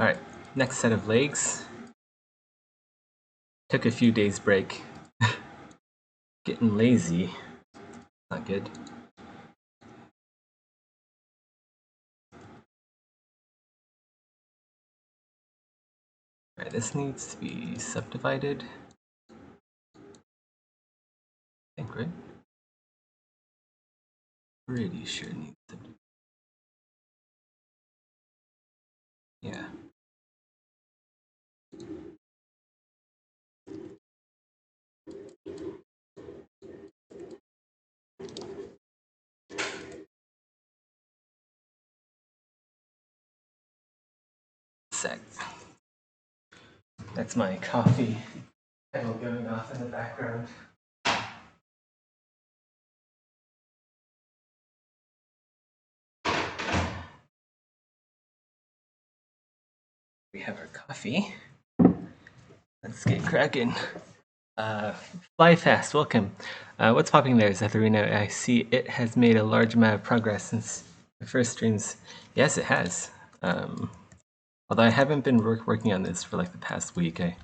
Alright, next set of legs. Took a few days break. Getting lazy. Not good. Alright, this needs to be subdivided. I think, right? Pretty sure it needs subdivided. Yeah. Sec. That's my coffee kettle going off in the background. We have our coffee. Let's get cracking. Fly Fast, welcome. What's popping there, Zetharina? I see it has made a large amount of progress since the first streams. Yes, it has. Although I haven't been working on this for like the past week, I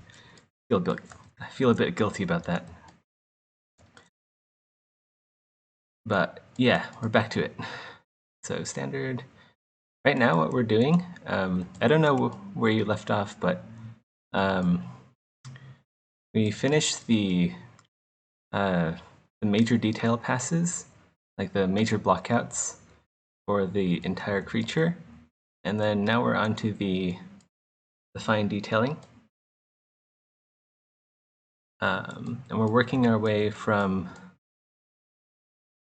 feel a bit guilty about that. But yeah, we're back to it. So standard. Right now what we're doing, I don't know where you left off, but we finished the major detail passes, like the major blockouts for the entire creature. And then now we're on to the fine detailing. And we're working our way from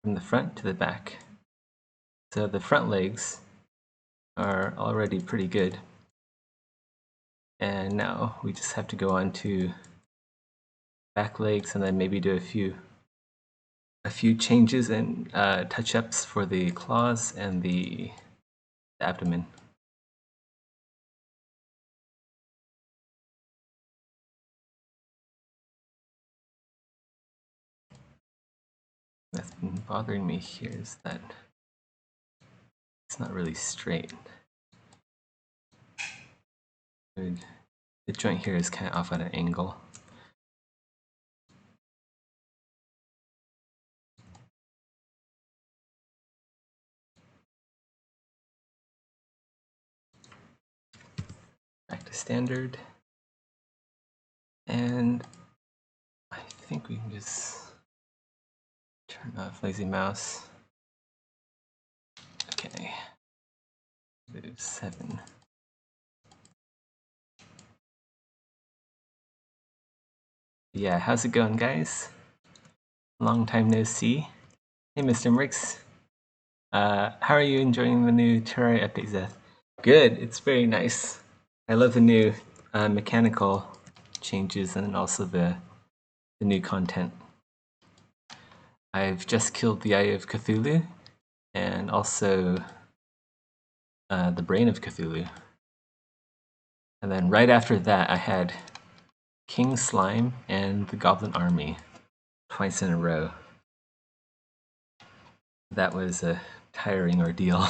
the front to the back. So the front legs are already pretty good. And now we just have to go on to back legs and then maybe do a few changes and touch-ups for the claws and the abdomen. That's been bothering me here is that it's not really straight. The joint here is kind of off at an angle. Back to standard. And I think we can just turn off lazy mouse. Okay. Move 7. Yeah, how's it going, guys? Long time no see. Hey, Mr. Mrix. How are you enjoying the new Terraria update, Zeth? Good, it's very nice. I love the new mechanical changes and also the new content. I've just killed the Eye of Cthulhu and also the Brain of Cthulhu. And then right after that, I had King Slime and the Goblin Army twice in a row. That was a tiring ordeal.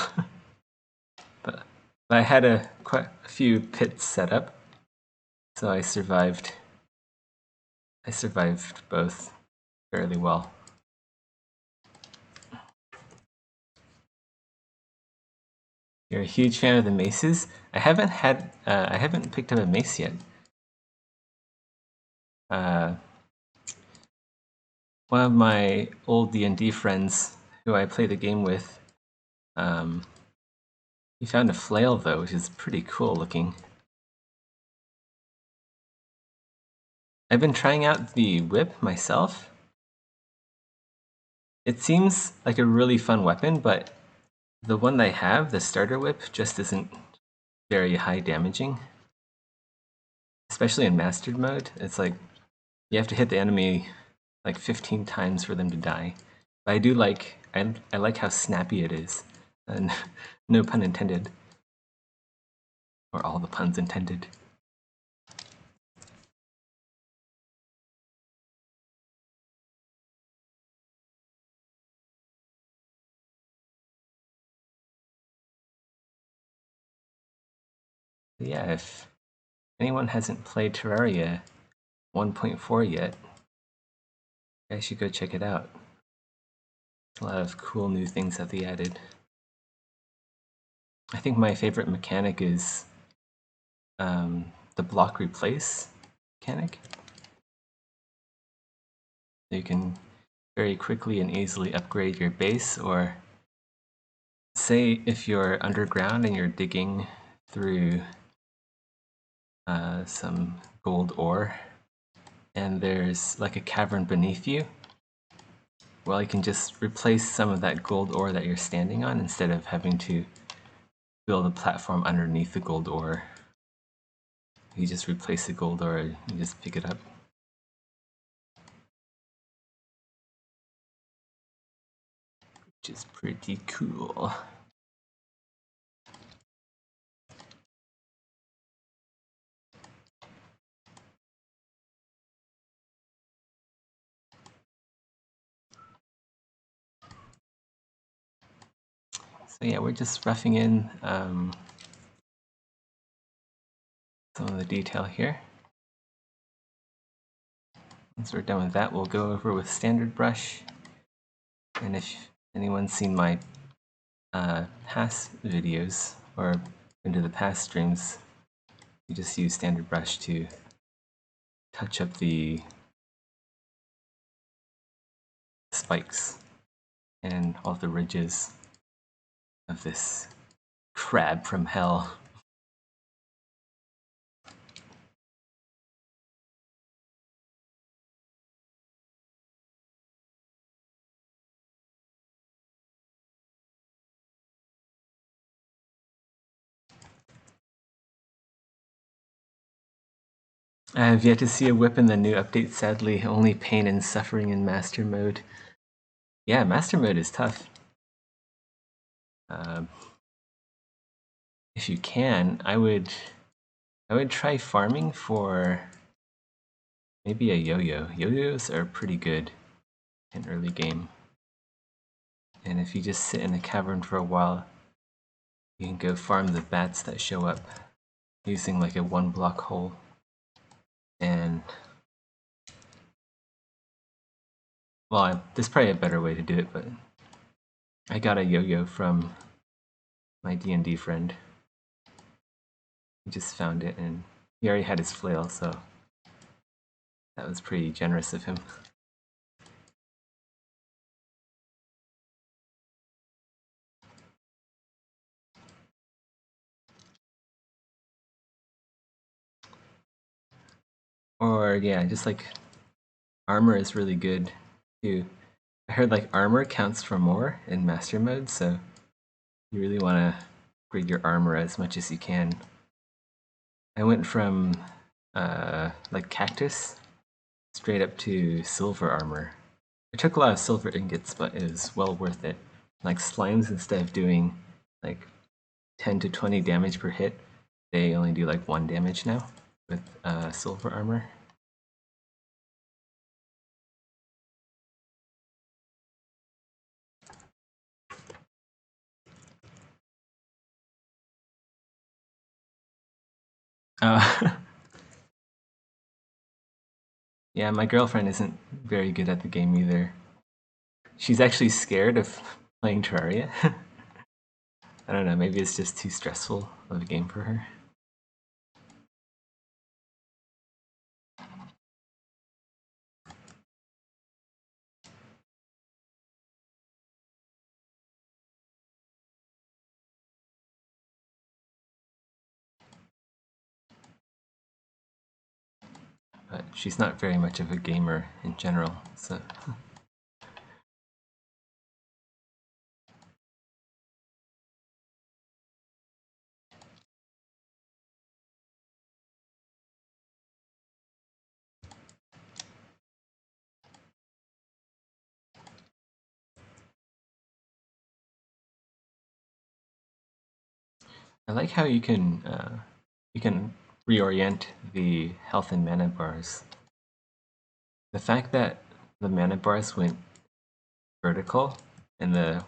but I had quite a few pits set up, so I survived. I survived both fairly well. You're a huge fan of the maces? I haven't picked up a mace yet. One of my old D&D friends who I play the game with, he found a flail though, which is pretty cool looking. I've been trying out the whip myself. It seems like a really fun weapon, but the one they have, the starter whip, just isn't very high damaging. Especially in mastered mode, it's like you have to hit the enemy like 15 times for them to die. But I do like, I like how snappy it is. And no pun intended. Or all the puns intended. But yeah, if anyone hasn't played Terraria 1.4 yet, you guys should go check it out. A lot of cool new things that they added. I think my favorite mechanic is the block replace mechanic. You can very quickly and easily upgrade your base, or say if you're underground and you're digging through some gold ore and there's like a cavern beneath you, well, you can just replace some of that gold ore that you're standing on instead of having to build a platform underneath the gold ore. You just replace the gold ore and you just pick it up. Which is pretty cool. So yeah, we're just roughing in some of the detail here. Once we're done with that, we'll go over with standard brush. And if anyone's seen my past videos or into the past streams, you just use standard brush to touch up the spikes and all the ridges of this crab from hell. I have yet to see a whip in the new update, sadly. Only pain and suffering in master mode. Yeah, master mode is tough. If you can, I would try farming for maybe a yo-yo. Yo-yos are pretty good in early game. And if you just sit in a cavern for a while, you can go farm the bats that show up using like a 1-block hole. And well, there's probably a better way to do it, but I got a yo-yo from my D&D friend. He just found it and he already had his flail, so that was pretty generous of him. Or yeah, just like armor is really good too. I heard like armor counts for more in master mode, so you really want to upgrade your armor as much as you can. I went from like cactus straight up to silver armor. It took a lot of silver ingots, but it was well worth it. Like slimes, instead of doing like 10 to 20 damage per hit, they only do like 1 damage now with silver armor. Yeah, my girlfriend isn't very good at the game either. She's actually scared of playing Terraria. I don't know, maybe it's just too stressful of a game for her. But she's not very much of a gamer in general, so... I like how you can reorient the health and mana bars. The fact that the mana bars went vertical and the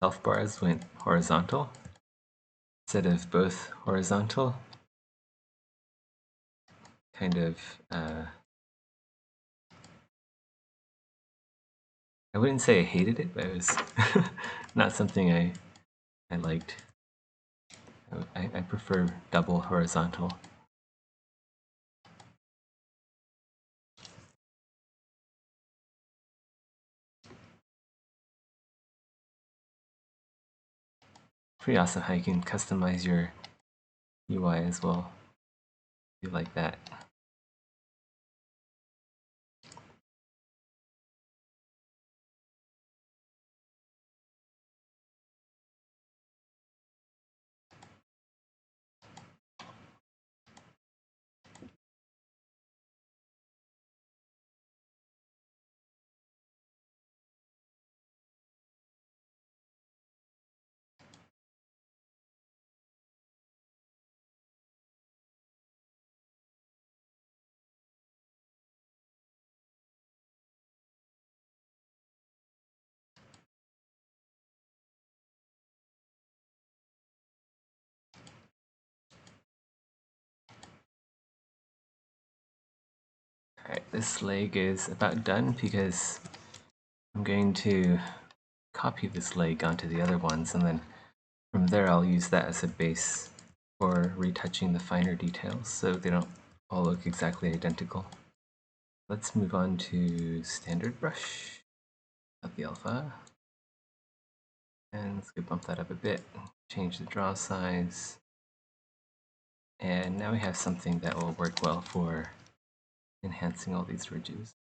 health bars went horizontal instead of both horizontal kind of I wouldn't say I hated it, but it was not something I liked. I prefer double horizontal. Pretty awesome how you can customize your UI as well. If you like that. Alright, this leg is about done because I'm going to copy this leg onto the other ones, and then from there I'll use that as a base for retouching the finer details so they don't all look exactly identical. Let's move on to standard brush of the alpha. And let's go bump that up a bit, change the draw size. And now we have something that will work well for enhancing all these ridges.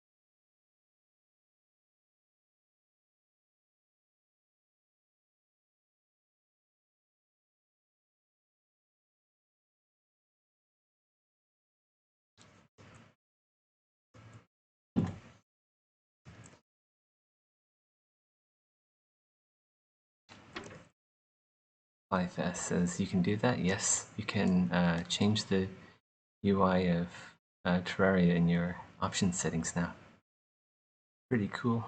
LifeS says you can do that. Yes, you can change the UI of Terraria in your options settings now. Pretty cool.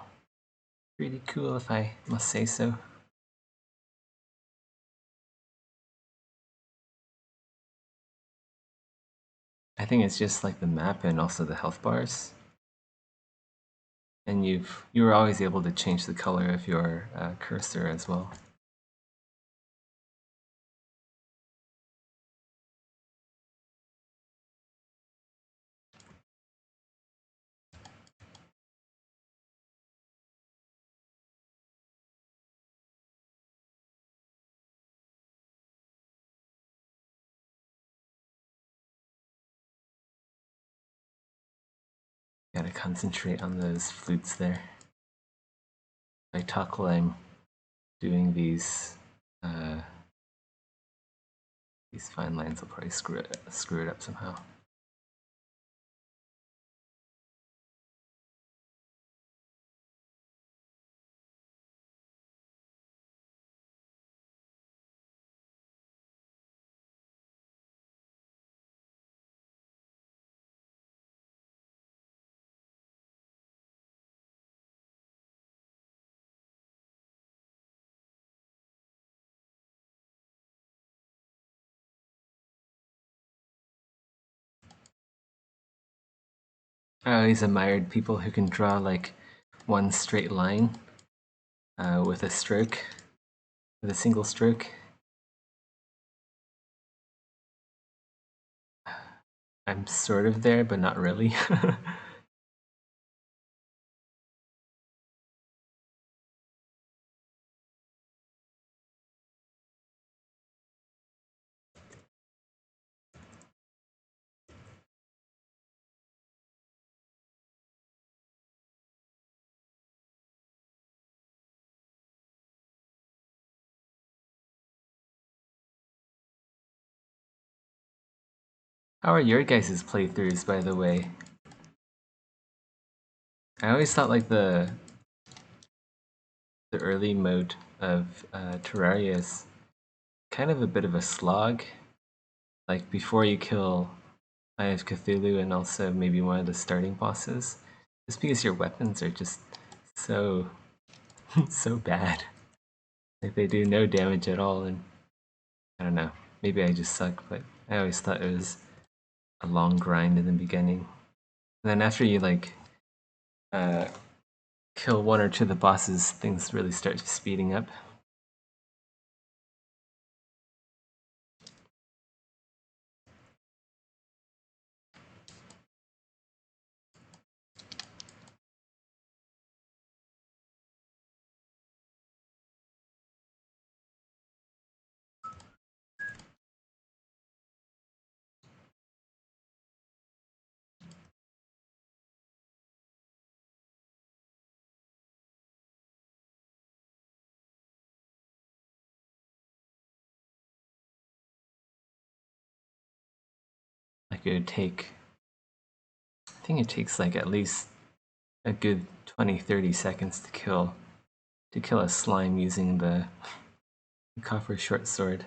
Pretty cool if I must say so. I think it's just like the map and also the health bars. And you were always able to change the color of your cursor as well. Gotta concentrate on those flutes there. If I talk while I'm doing these fine lines, will probably screw it up somehow. I always admired people who can draw like one straight line with a stroke, with a single stroke. I'm sort of there, but not really. How are your guys' playthroughs, by the way? I always thought like the early mode of Terraria is kind of a bit of a slog. Like before you kill Eye of Cthulhu and also maybe one of the starting bosses, just because your weapons are just so so bad. Like they do no damage at all, and I don't know. Maybe I just suck, but I always thought it was a long grind in the beginning. And then after you like kill one or two of the bosses, things really start speeding up. Like it would take, I think it takes like at least a good 20-30 seconds to kill a slime using the copper short sword.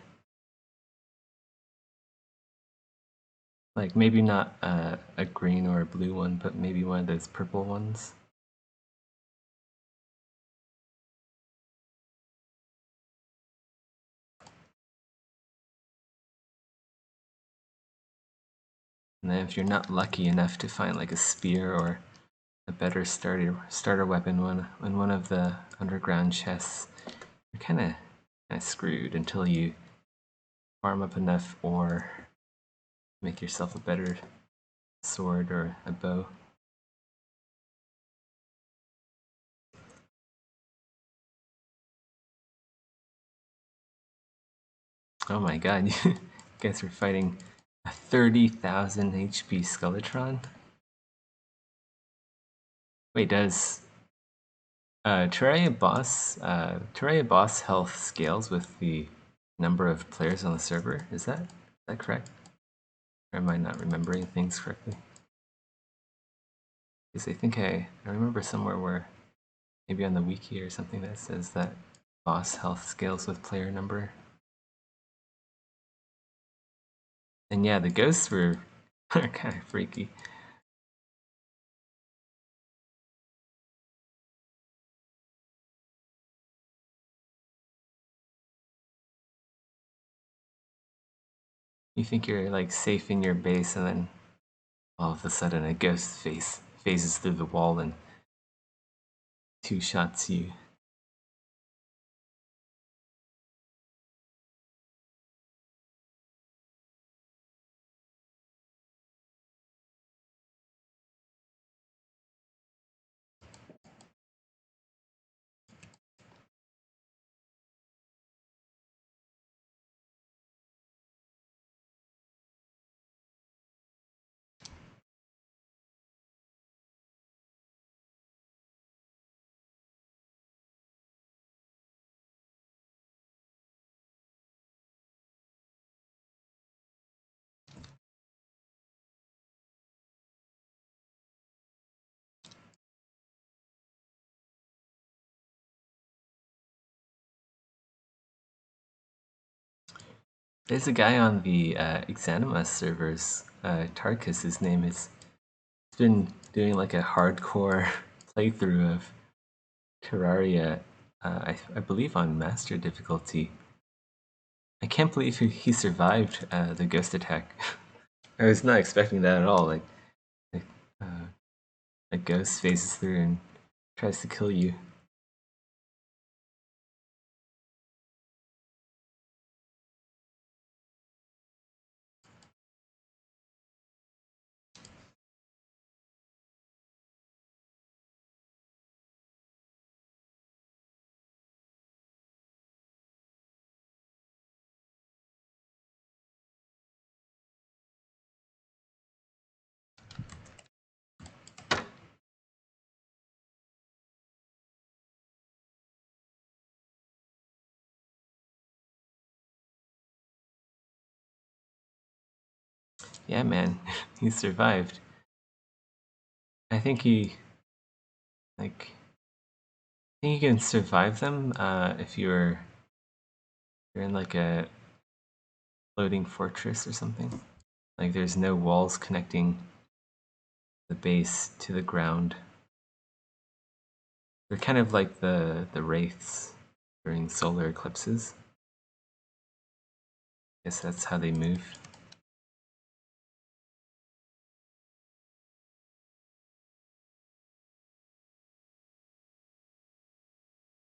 Like maybe not a green or a blue one, but maybe one of those purple ones. And then if you're not lucky enough to find like a spear or a better starter weapon in one of the underground chests, you're kind of screwed until you farm up enough or make yourself a better sword or a bow. Oh my god, you guys are fighting a 30,000 HP Skeletron? Wait, does Terraria boss health scales with the number of players on the server? Is that correct? Or am I not remembering things correctly? Because I think I remember somewhere where maybe on the wiki or something that says that boss health scales with player number. And yeah, the ghosts were kind of freaky. You think you're like safe in your base, and then all of a sudden a ghost phases through the wall and two shots you. There's a guy on the Exanima servers, Tarkus, his name is. He's been doing like a hardcore playthrough of Terraria, I believe on master difficulty. I can't believe he survived the ghost attack. I was not expecting that at all. Like a ghost phases through and tries to kill you. Yeah, man, he survived. I think like I think you can survive them if you're in like a floating fortress or something. Like there's no walls connecting the base to the ground. They're kind of like the wraiths during solar eclipses. I guess that's how they move.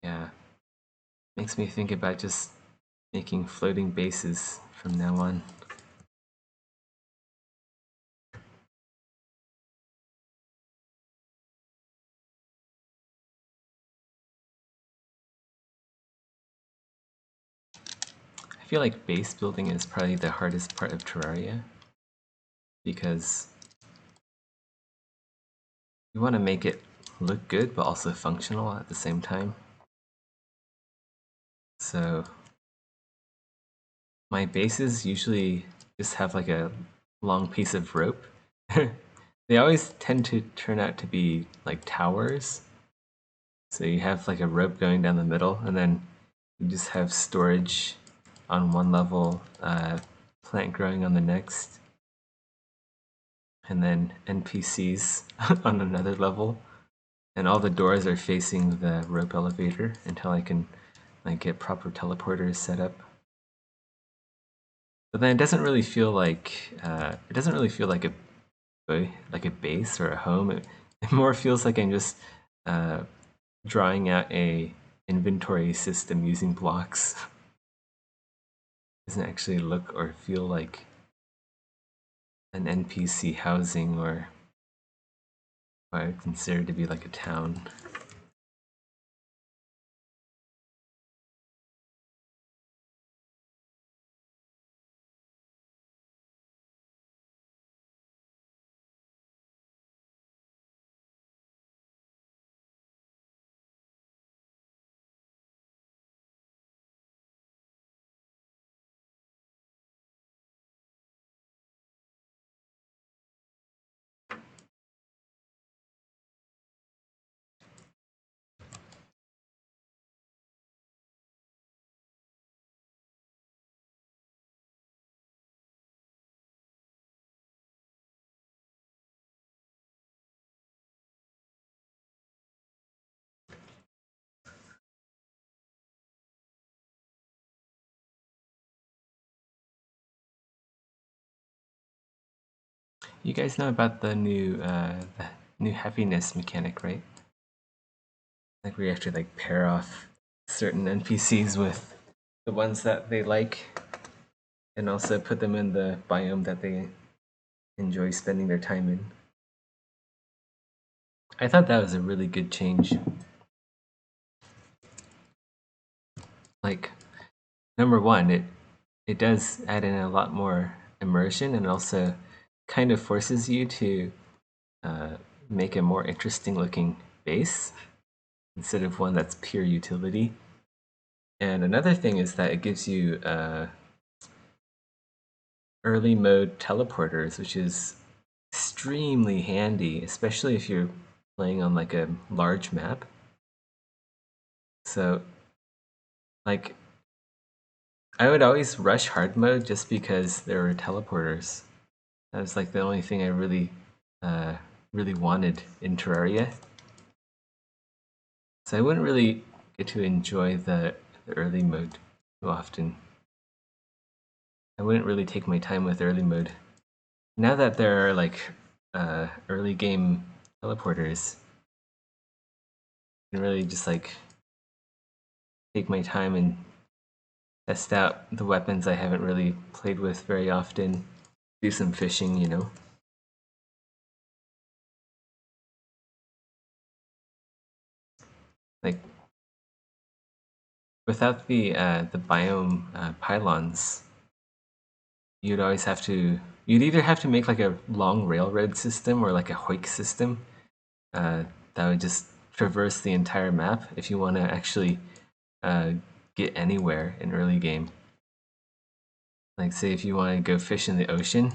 Yeah. Makes me think about just making floating bases from now on. I feel like base building is probably the hardest part of Terraria because you want to make it look good but also functional at the same time. So my bases usually just have like a long piece of rope. They always tend to turn out to be like towers. So you have like a rope going down the middle, and then you just have storage on one level, plant growing on the next, and then NPCs on another level. And all the doors are facing the rope elevator until I can like get proper teleporters set up. But then it doesn't really feel like a base or a home. It more feels like I'm just uh, drawing out a inventory system using blocks. Doesn't actually look or feel like an NPC housing or what I would consider to be like a town. You guys know about the new happiness mechanic, right? Like where you have to like pair off certain NPCs with the ones that they like, and also put them in the biome that they enjoy spending their time in. I thought that was a really good change. Like, number one, it does add in a lot more immersion and also kind of forces you to uh, make a more interesting looking base instead of one that's pure utility. And another thing is that it gives you early mode teleporters, which is extremely handy, especially if you're playing on like a large map. So, like, I would always rush hard mode just because there were teleporters. That was like the only thing I uh, really wanted in Terraria. So I wouldn't really get to enjoy the early mode too often. I wouldn't really take my time with early mode. Now that there are like early game teleporters, I can really just like take my time and test out the weapons I haven't really played with very often. Do some fishing, you know. Like without the biome pylons, you'd either have to make like a long railroad system or like a hoik system uh, that would just traverse the entire map if you want to actually uh, get anywhere in early game. Like say if you want to go fish in the ocean,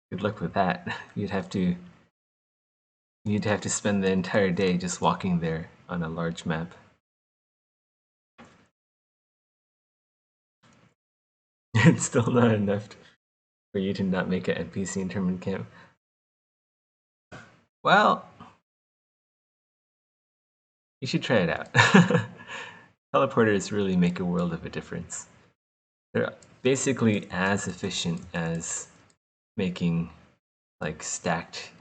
good luck with that. You'd have to spend the entire day just walking there on a large map. It's still not enough for you to not make an NPC internment camp. Well, you should try it out. Teleporters really make a world of a difference. They're basically as efficient as making like stacked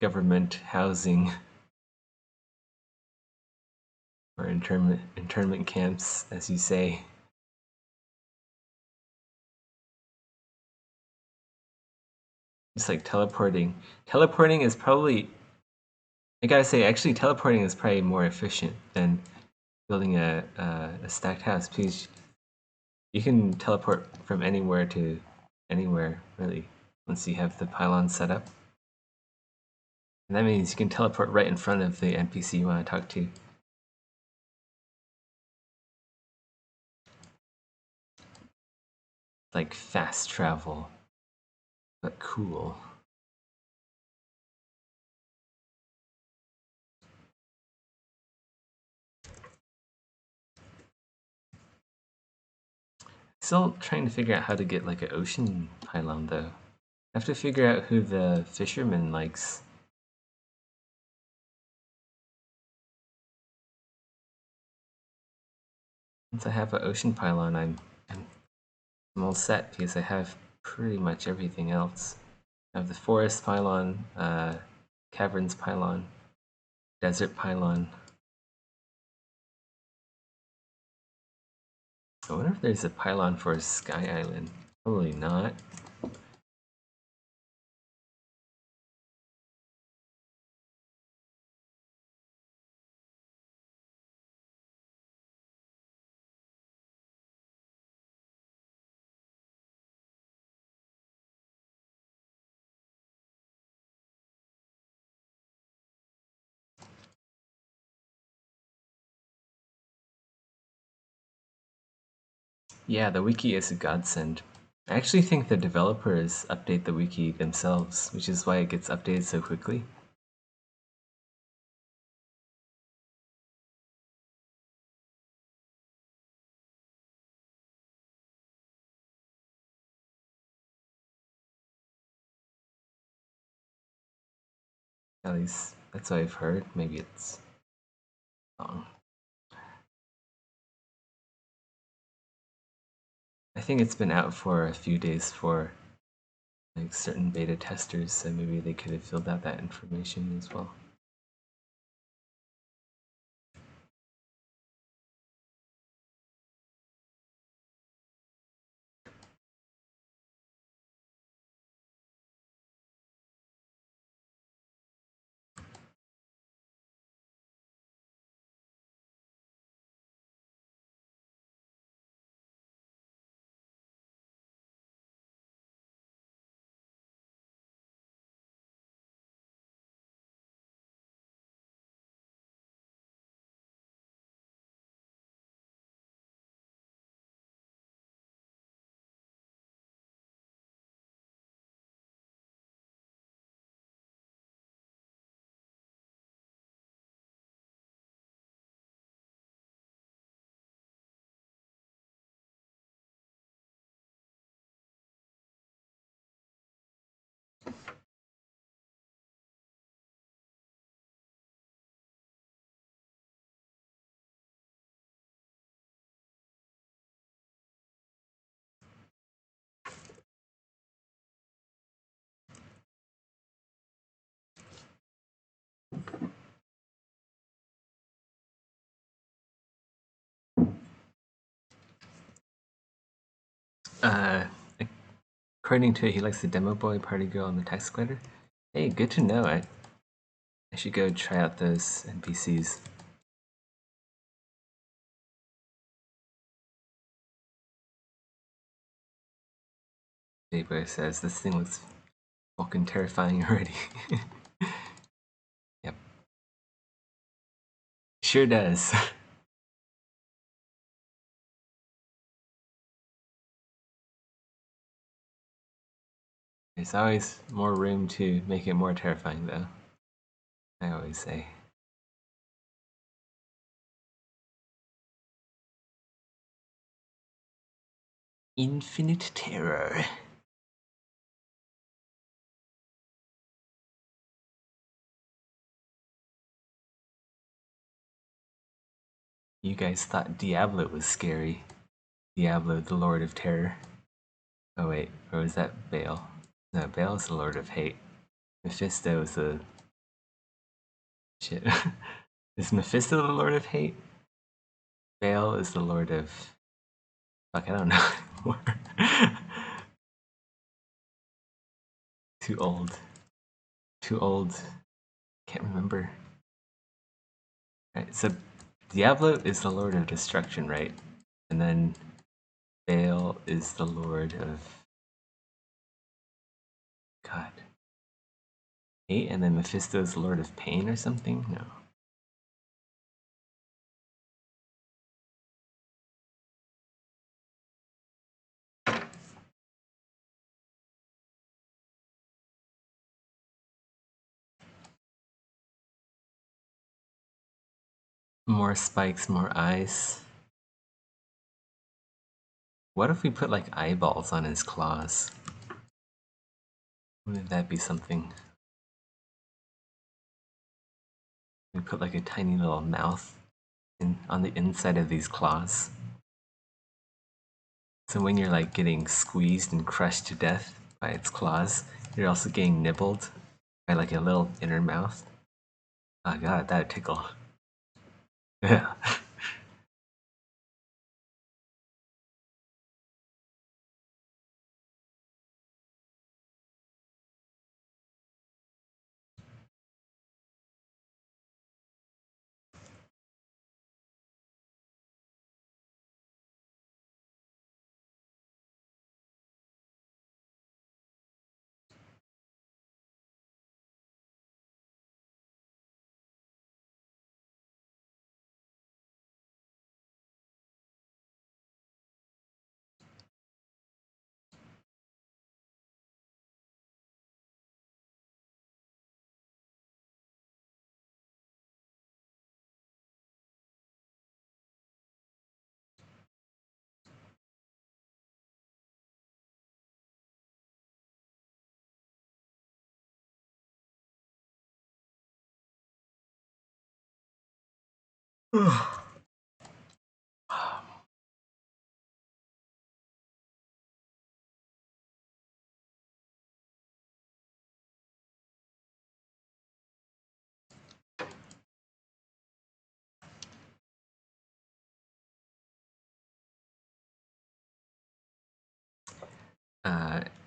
government housing. or internment camps, as you say. Just like teleporting. Teleporting is probably, I gotta say, actually teleporting is probably more efficient than building a stacked house, because you can teleport from anywhere to anywhere, really, once you have the pylon set up. And that means you can teleport right in front of the NPC you want to talk to. Like fast travel, but cool. Still trying to figure out how to get like an ocean pylon though. I have to figure out who the fisherman likes. Once I have an ocean pylon, I'm all set because I have pretty much everything else. I have the forest pylon, caverns pylon, desert pylon. I wonder if there's a pylon for a sky island. Probably not. Yeah, the wiki is a godsend. I actually think the developers update the wiki themselves, which is why it gets updated so quickly. At least that's what I've heard. Maybe it's wrong. I think it's been out for a few days for like certain beta testers, so maybe they could have filled out that information as well. Uh, According to it, he likes the demo boy, party girl, and the tax collector. Hey, good to know. I should go try out those NPCs. Dayboy says this thing looks fucking terrifying already. Yep. Sure does. There's always more room to make it more terrifying, though. I always say. Infinite terror. You guys thought Diablo was scary. Diablo, the Lord of Terror. Oh wait, or was that Baal? No, Baal is the Lord of Hate. Mephisto is the... Shit. Is Mephisto the Lord of Hate? Baal is the lord of... Fuck, I don't know. Too old. Too old. Can't remember. Right, so Diablo is the lord of destruction, right? And then Baal is the lord of... God. Hate, and then Mephisto is the lord of pain or something? No. More spikes, more eyes. What if we put like eyeballs on his claws? Wouldn't that be something? We put like a tiny little mouth on the inside of these claws. So when you're like getting squeezed and crushed to death by its claws, you're also getting nibbled by like a little inner mouth. Oh god, that'd tickle. Yeah.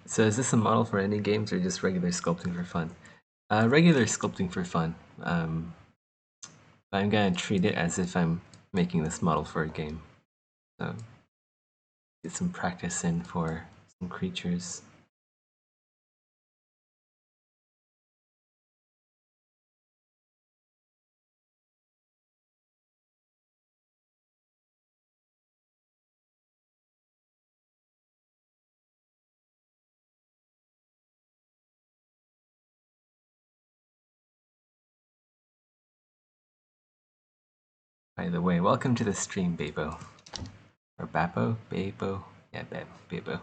So is this a model for any games or just regular sculpting for fun? Regular sculpting for fun. I'm gonna treat it as if I'm making this model for a game. So get some practice in for some creatures. By the way, welcome to the stream, Babo. Or Babo? Babo? Yeah, Babo. I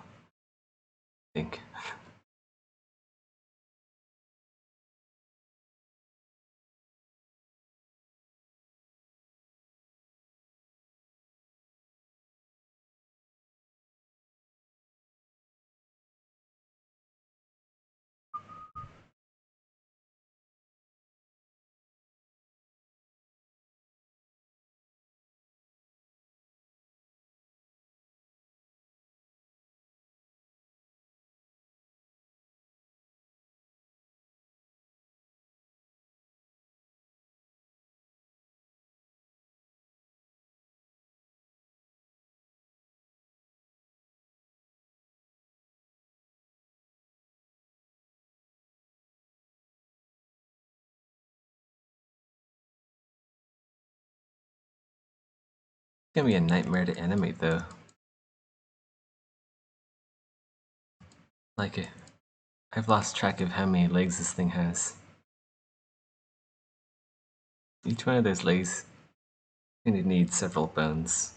think. It's gonna be a nightmare to animate though. Like, I've lost track of how many legs this thing has. Each one of those legs gonna need several bones,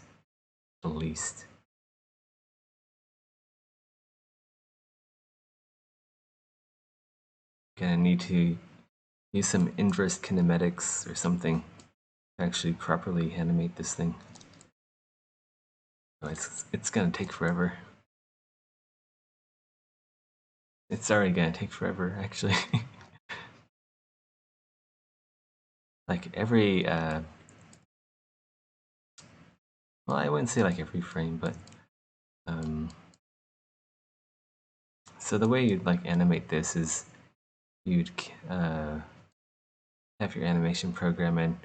at least. Gonna need to use some inverse kinematics or something to actually properly animate this thing. Oh, it's gonna take forever. It's already gonna take forever, actually. Like every well, I wouldn't say like every frame, but so the way you'd like animate this is you'd have your animation program, and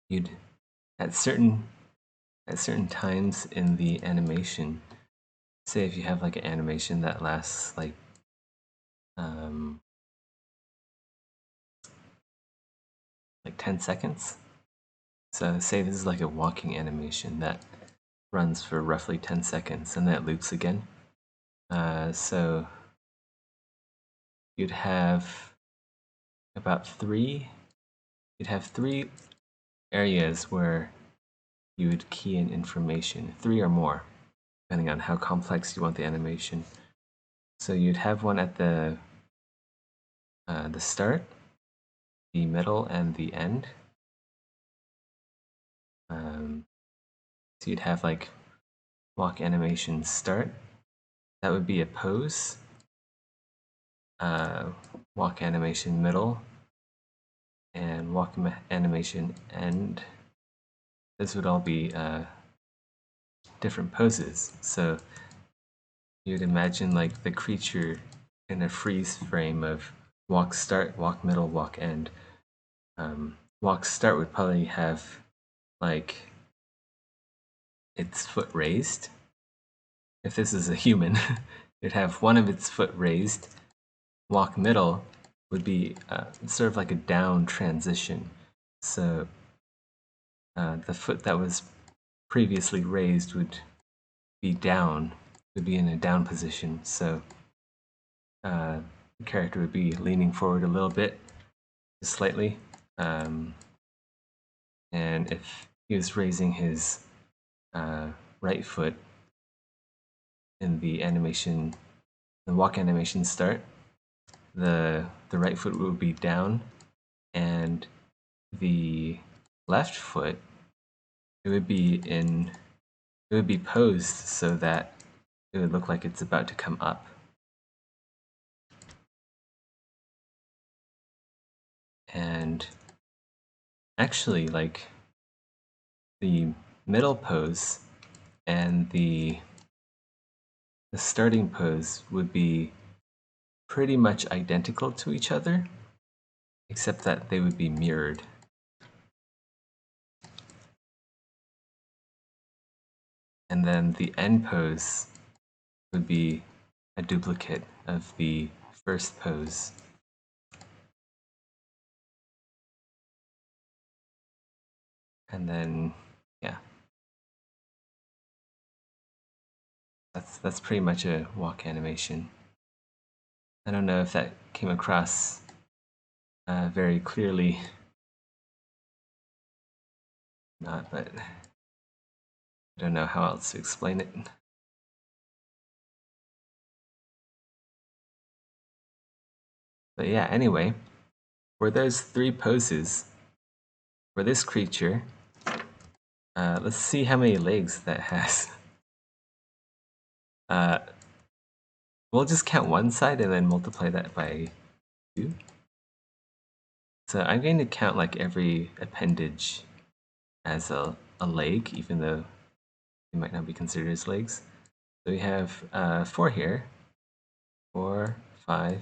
you'd at certain times in the animation, say if you have like an animation that lasts like 10 seconds. So say this is like a walking animation that runs for roughly 10 seconds and that loops again. So you'd have you'd have three areas where you would key in information, 3 or more, depending on how complex you want the animation. So you'd have one at the start, the middle, and the end. So you'd have like walk animation start. That would be a pose. Walk animation middle, and walk animation end. This would all be different poses. So you'd imagine like the creature in a freeze frame of walk start, walk middle, walk end. Walk start would probably have like its foot raised. If this is a human, it'd have one of its foot raised. Walk middle would be sort of like a down transition. So the foot that was previously raised would be down, would be in a down position. So the character would be leaning forward a little bit, just slightly. And if he was raising his right foot in the animation, the walk animation start, the right foot would be down, and the left foot, it would be posed so that it would look like it's about to come up. And actually, like the middle pose and the starting pose would be pretty much identical to each other, except that they would be mirrored. And then the end pose would be a duplicate of the first pose. And then, yeah, that's pretty much a walk animation. I don't know if that came across very clearly. Not, but I don't know how else to explain it. But yeah, anyway, for those 3 poses, for this creature, let's see how many legs that has. We'll just count one side and then multiply that by 2. So I'm going to count like every appendage as a leg, even though they might not be considered as legs. So we have 4 here. 4, 5,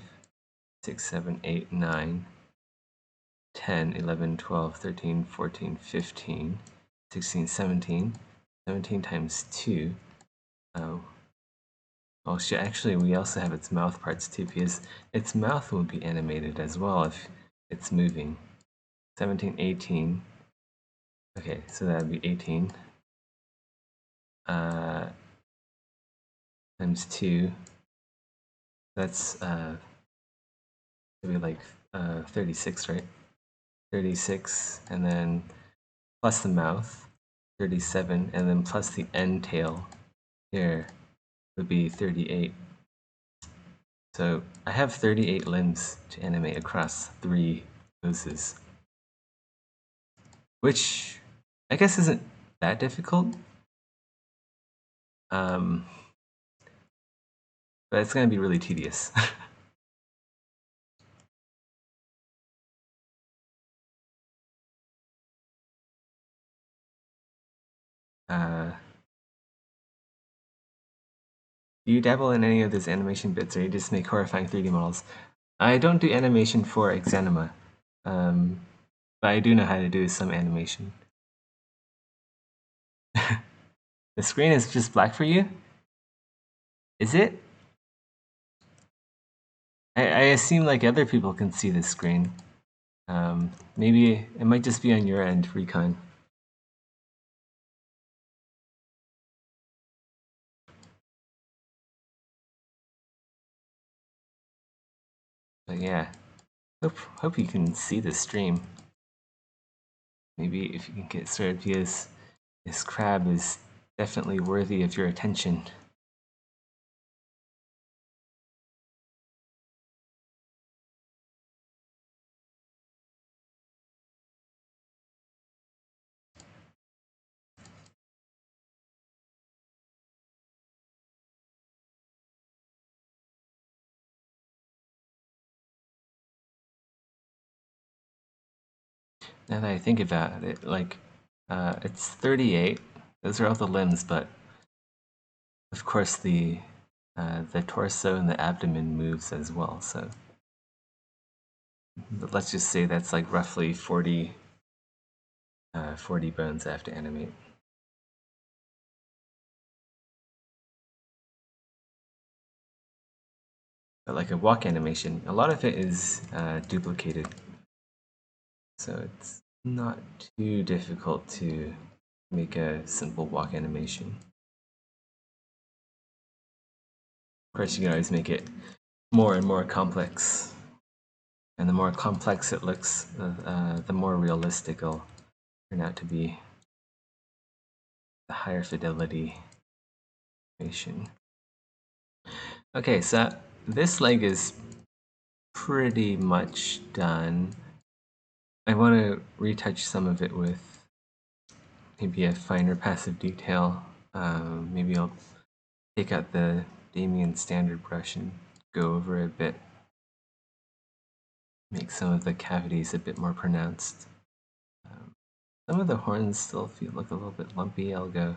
6, 7, 8, 9, 10, 11, 12, 13, 14, 15, 16, 17. 17 times 2. Well, actually, we also have its mouth parts too, because its mouth will be animated as well if it's moving. 17, 18. Okay, so that would be 18. Times 2. That's maybe like 36, right? 36, and then plus the mouth, 37, and then plus the end tail here would be 38. So I have 38 limbs to animate across 3 poses, which I guess isn't that difficult. But it's going to be really tedious. Do you dabble in any of those animation bits, or you just make horrifying 3D models? I don't do animation for Xanima, but I do know how to do some animation. The screen is just black for you? Is it? I assume like other people can see the screen. Maybe it might just be on your end, Recon. But yeah, hope you can see the stream. Maybe if you can get started, because this crab is definitely worthy of your attention. Now that I think about it, like, it's 38. Those are all the limbs, but of course the torso and the abdomen moves as well. So but let's just say that's like roughly 40 bones I have to animate. But like a walk animation, a lot of it is duplicated. So it's not too difficult to make a simple walk animation. Of course, you can always make it more and more complex. And the more complex it looks, the more realistic it'll turn out to be. The higher fidelity animation. Okay, so this leg is pretty much done. I want to retouch some of it with maybe a finer passive detail. Maybe I'll take out the Damien standard brush and go over it a bit. Make some of the cavities a bit more pronounced. Some of the horns still look a little bit lumpy. I'll go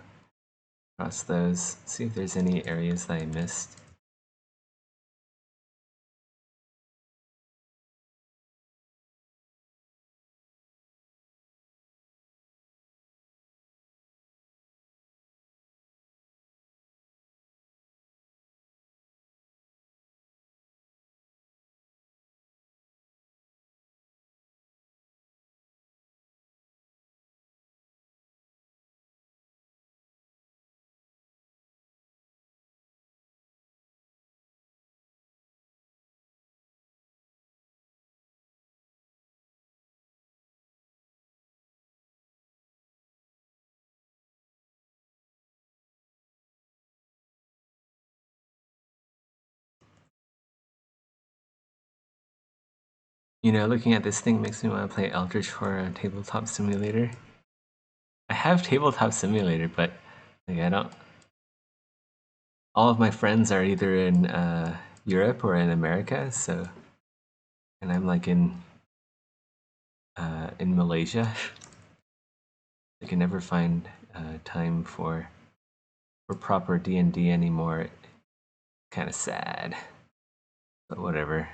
across those, see if there's any areas that I missed. You know, looking at this thing makes me want to play Eldritch Horror Tabletop Simulator. I have Tabletop Simulator, but like I don't. All of my friends are either in Europe or in America, so, and I'm like in Malaysia. I can never find time for proper D&D anymore. Kind of sad, but whatever.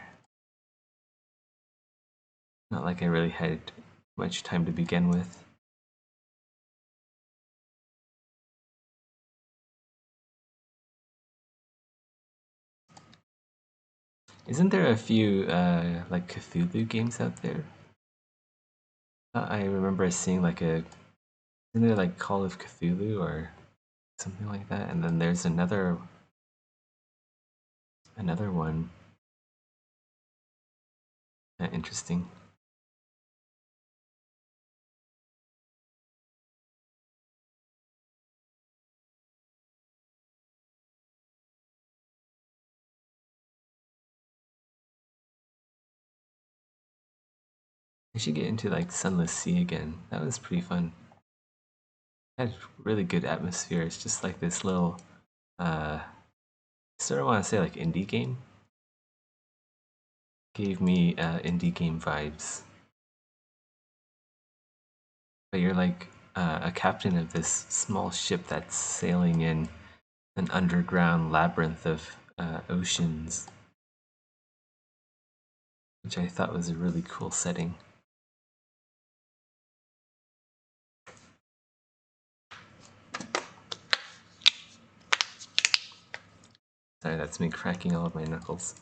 Not like I really had much time to begin with. Isn't there a few like Cthulhu games out there? I remember seeing like isn't there like Call of Cthulhu or something like that? And then there's another one. Interesting. I should get into like Sunless Sea again. That was pretty fun. It had really good atmosphere. It's just like this little sort of want to say like indie game. Gave me indie game vibes. But you're like a captain of this small ship that's sailing in an underground labyrinth of oceans, which I thought was a really cool setting. Sorry, that's me cracking all of my knuckles.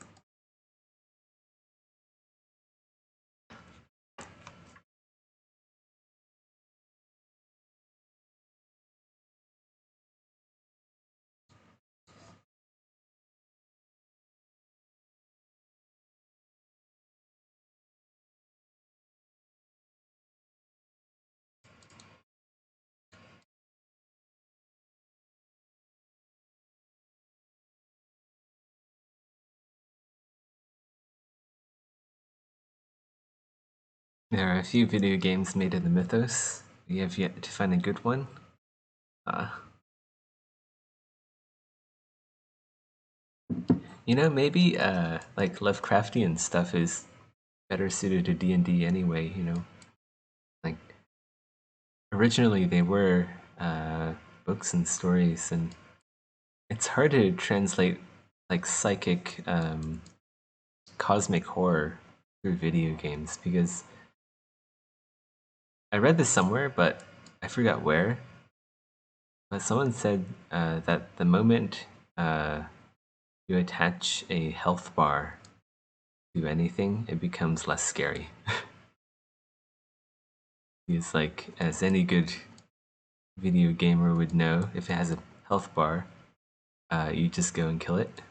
There are a few video games made in the mythos. We have yet to find a good one. You know, maybe like Lovecraftian stuff is better suited to D&D anyway, you know. Like originally they were books and stories, and it's hard to translate like psychic cosmic horror through video games, because I read this somewhere, but I forgot where. But someone said that the moment you attach a health bar to anything, it becomes less scary. Because, like, as any good video gamer would know, if it has a health bar, you just go and kill it.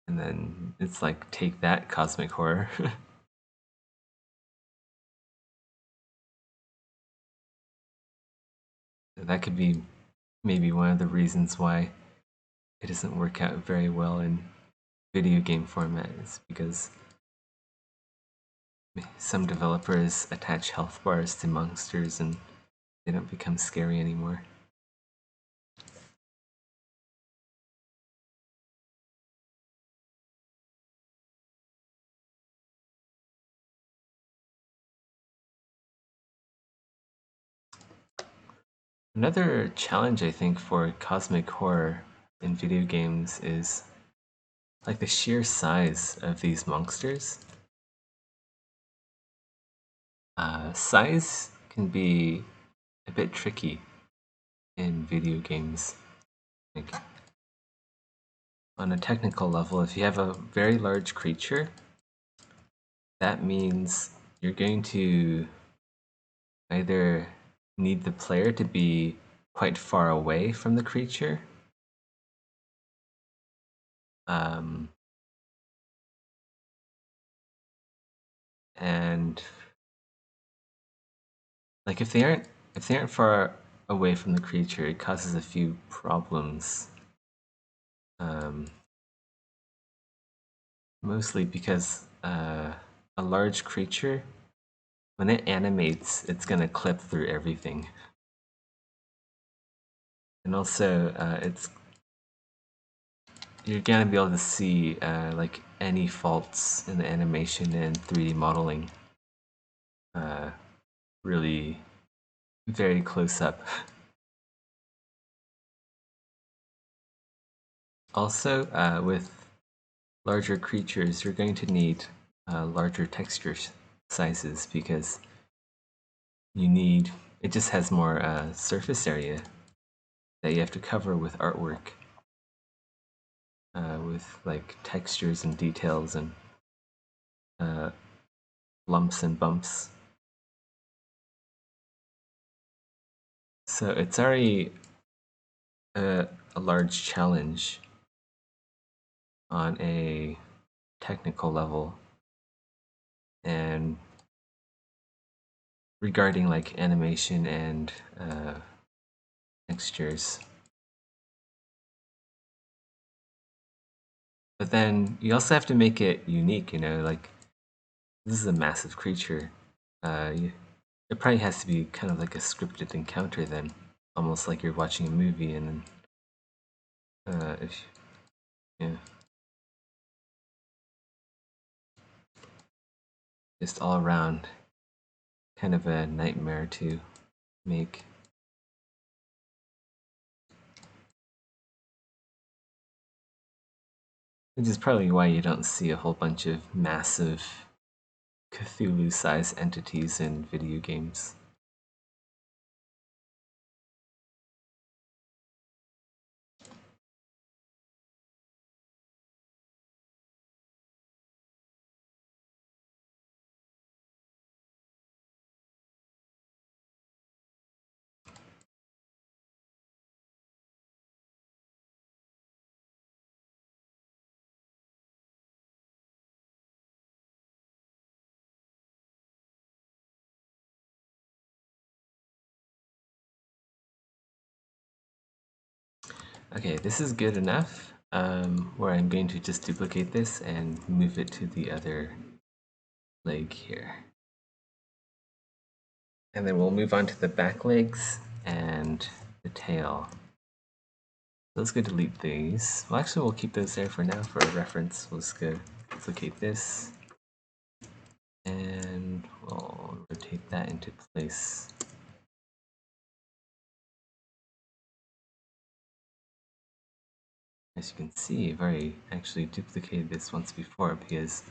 And then it's like, take that, cosmic horror. That could be maybe one of the reasons why it doesn't work out very well in video game format, is because some developers attach health bars to monsters and they don't become scary anymore. Another challenge, I think, for cosmic horror in video games is like the sheer size of these monsters. Size can be a bit tricky in video games. Like, on a technical level, if you have a very large creature, that means you're going to either need the player to be quite far away from the creature, and like if they aren't far away from the creature, it causes a few problems. Mostly because a large creature, when it animates, it's gonna clip through everything. And also, you're gonna be able to see like any faults in the animation and 3D modeling really very close up. Also, with larger creatures, you're going to need larger texture sizes, because it just has more surface area that you have to cover with artwork, with like textures and details and lumps and bumps. So it's already a large challenge on a technical level, and regarding like animation and textures. But then you also have to make it unique, you know, like this is a massive creature. It probably has to be kind of like a scripted encounter then, almost like you're watching a movie, and then yeah. just all around kind of a nightmare to make. Which is probably why you don't see a whole bunch of massive Cthulhu-sized entities in video games. Okay, this is good enough, where I'm going to just duplicate this and move it to the other leg here. And then we'll move on to the back legs and the tail. Let's go delete these. Well, actually, we'll keep those there for now for a reference. We'll just go duplicate this, and we'll rotate that into place. As you can see, I've already actually duplicated this once before because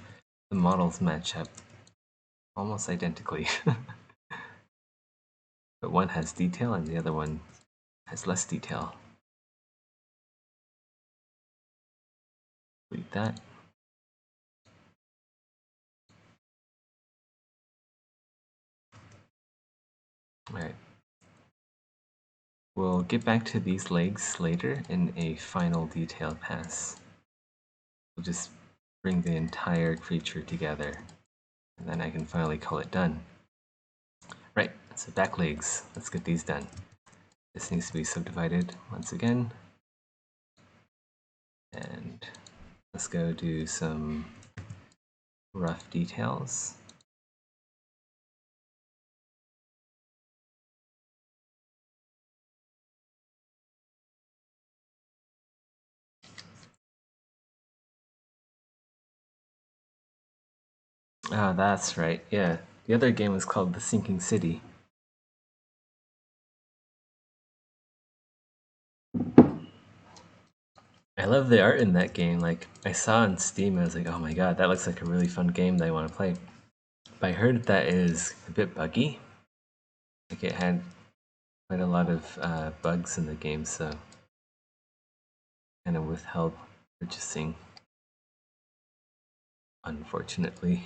the models match up almost identically. But one has detail and the other one has less detail. Delete that. Alright. We'll get back to these legs later in a final detail pass. We'll just bring the entire creature together, and then I can finally call it done. Right, so back legs. Let's get these done. This needs to be subdivided once again. And let's go do some rough details. Ah, that's right, yeah. The other game was called The Sinking City. I love the art in that game. Like, I saw on Steam, I was like, oh my god, that looks like a really fun game that I want to play. But I heard that it is a bit buggy. Like, it had quite a lot of bugs in the game, so kind of withheld purchasing, unfortunately.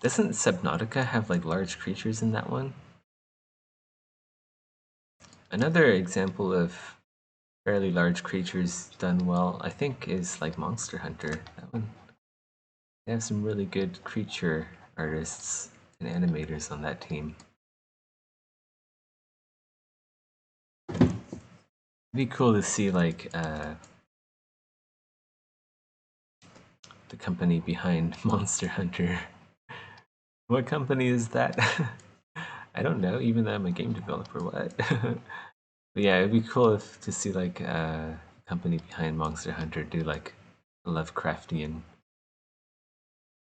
Doesn't Subnautica have like large creatures in that one? Another example of fairly large creatures done well, I think, is like Monster Hunter. That one, they have some really good creature artists and animators on that team. It'd be cool to see like the company behind Monster Hunter. What company is that? I don't know, even though I'm a game developer, what? But yeah, it'd be cool to see like a company behind Monster Hunter do like a Lovecraftian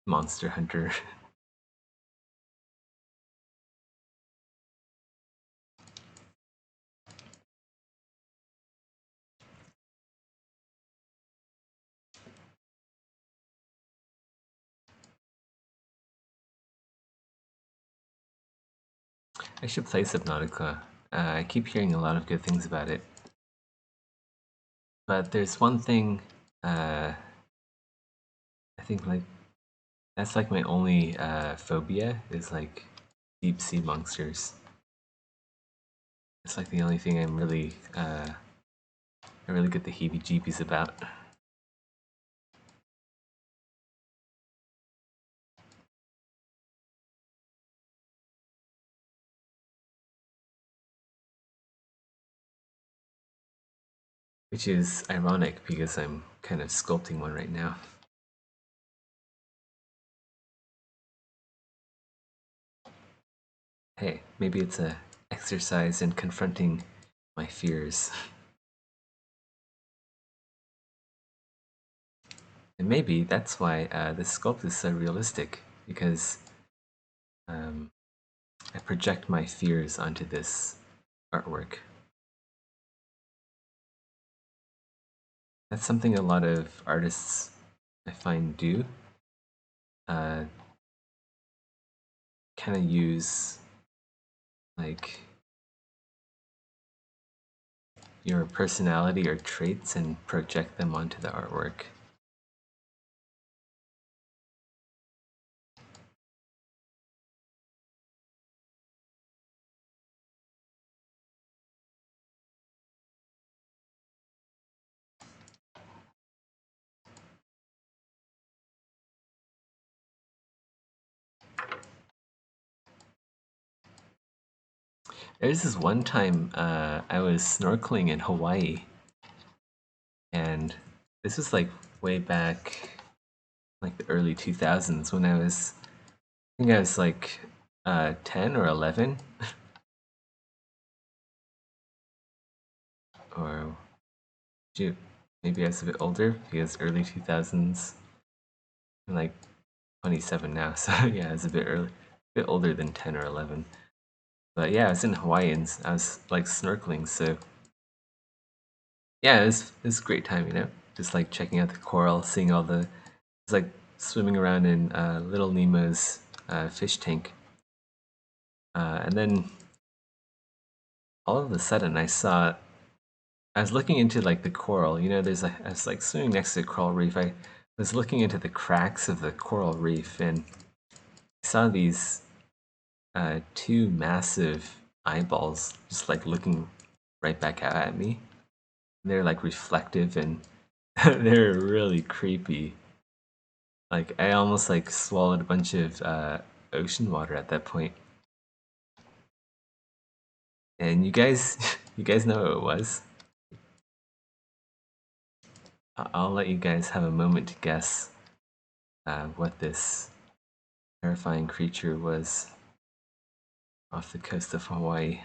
Monster Hunter. I should play Subnautica. I keep hearing a lot of good things about it. But there's one thing, I think like, that's like my only phobia is like deep sea monsters. It's like the only thing I really get the heebie-jeebies about. which is ironic because I'm kind of sculpting one right now. Hey, maybe it's a exercise in confronting my fears. And maybe that's why this sculpt is so realistic, because I project my fears onto this artwork. That's something a lot of artists I find do. Kind of use like your personality or traits and project them onto the artwork. There's this one time I was snorkeling in Hawaii, and this was like way back, like the early 2000s when I think I was like 10 or 11, or shoot, maybe I was a bit older because early 2000s. I'm like 27 now, so yeah, it's a bit older than 10 or 11. But yeah, I was in Hawaii and I was like snorkeling, so yeah, it was a great time, you know, just like checking out the coral, seeing all the, it's like swimming around in Little Nemo's fish tank, and then all of a sudden I was looking into like the coral, you know, I was like swimming next to a coral reef. I was looking into the cracks of the coral reef and I saw these two massive eyeballs just like looking right back out at me. They're like reflective and they're really creepy. Like I almost like swallowed a bunch of ocean water at that point. And you guys, you guys know what it was. I'll let you guys have a moment to guess what this terrifying creature was off the coast of Hawaii.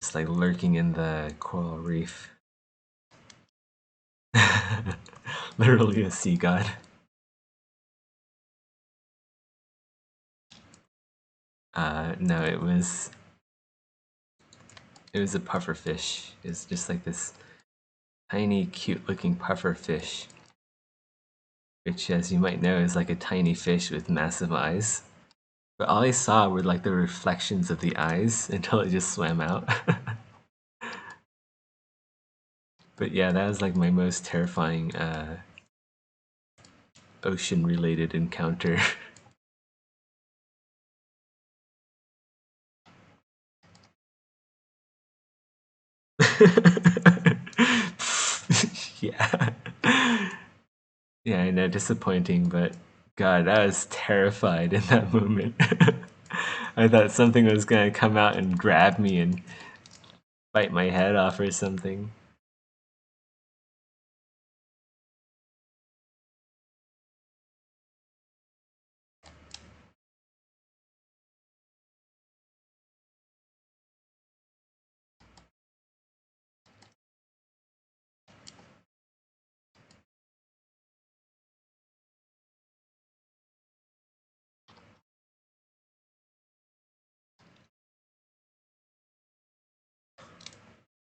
It's like lurking in the coral reef. Literally a sea god. No, it was a puffer fish. It's just like this tiny, cute-looking puffer fish, which, as you might know, is like a tiny fish with massive eyes. But all I saw were like the reflections of the eyes until it just swam out. But yeah, that was like my most terrifying ocean-related encounter. Yeah. Yeah, I know, disappointing, but God, I was terrified in that moment. I thought something was gonna come out and grab me and bite my head off or something.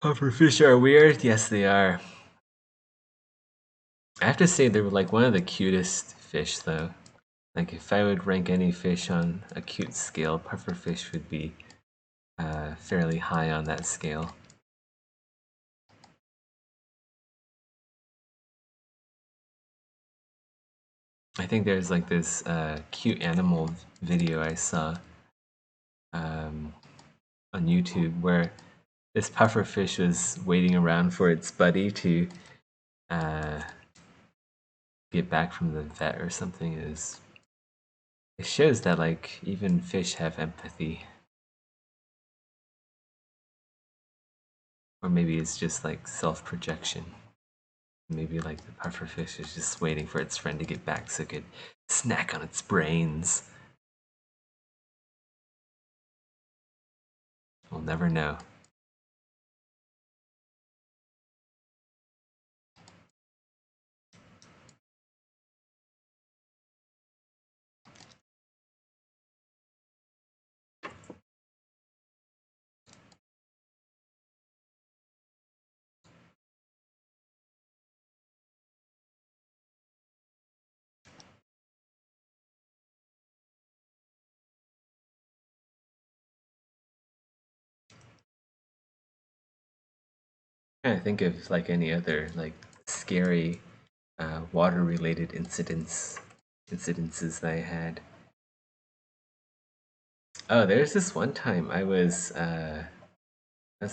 Pufferfish are weird? Yes, they are. I have to say they were like one of the cutest fish, though. Like if I would rank any fish on a cute scale, pufferfish would be fairly high on that scale. I think there's like this cute animal video I saw um, on YouTube where this pufferfish was waiting around for its buddy to uh, get back from the vet or something. It shows that like even fish have empathy. Or maybe it's just like self-projection. Maybe like the pufferfish is just waiting for its friend to get back so it could snack on its brains. We'll never know. I think of like any other like scary water-related incidences that I had. Oh, there's this one time I was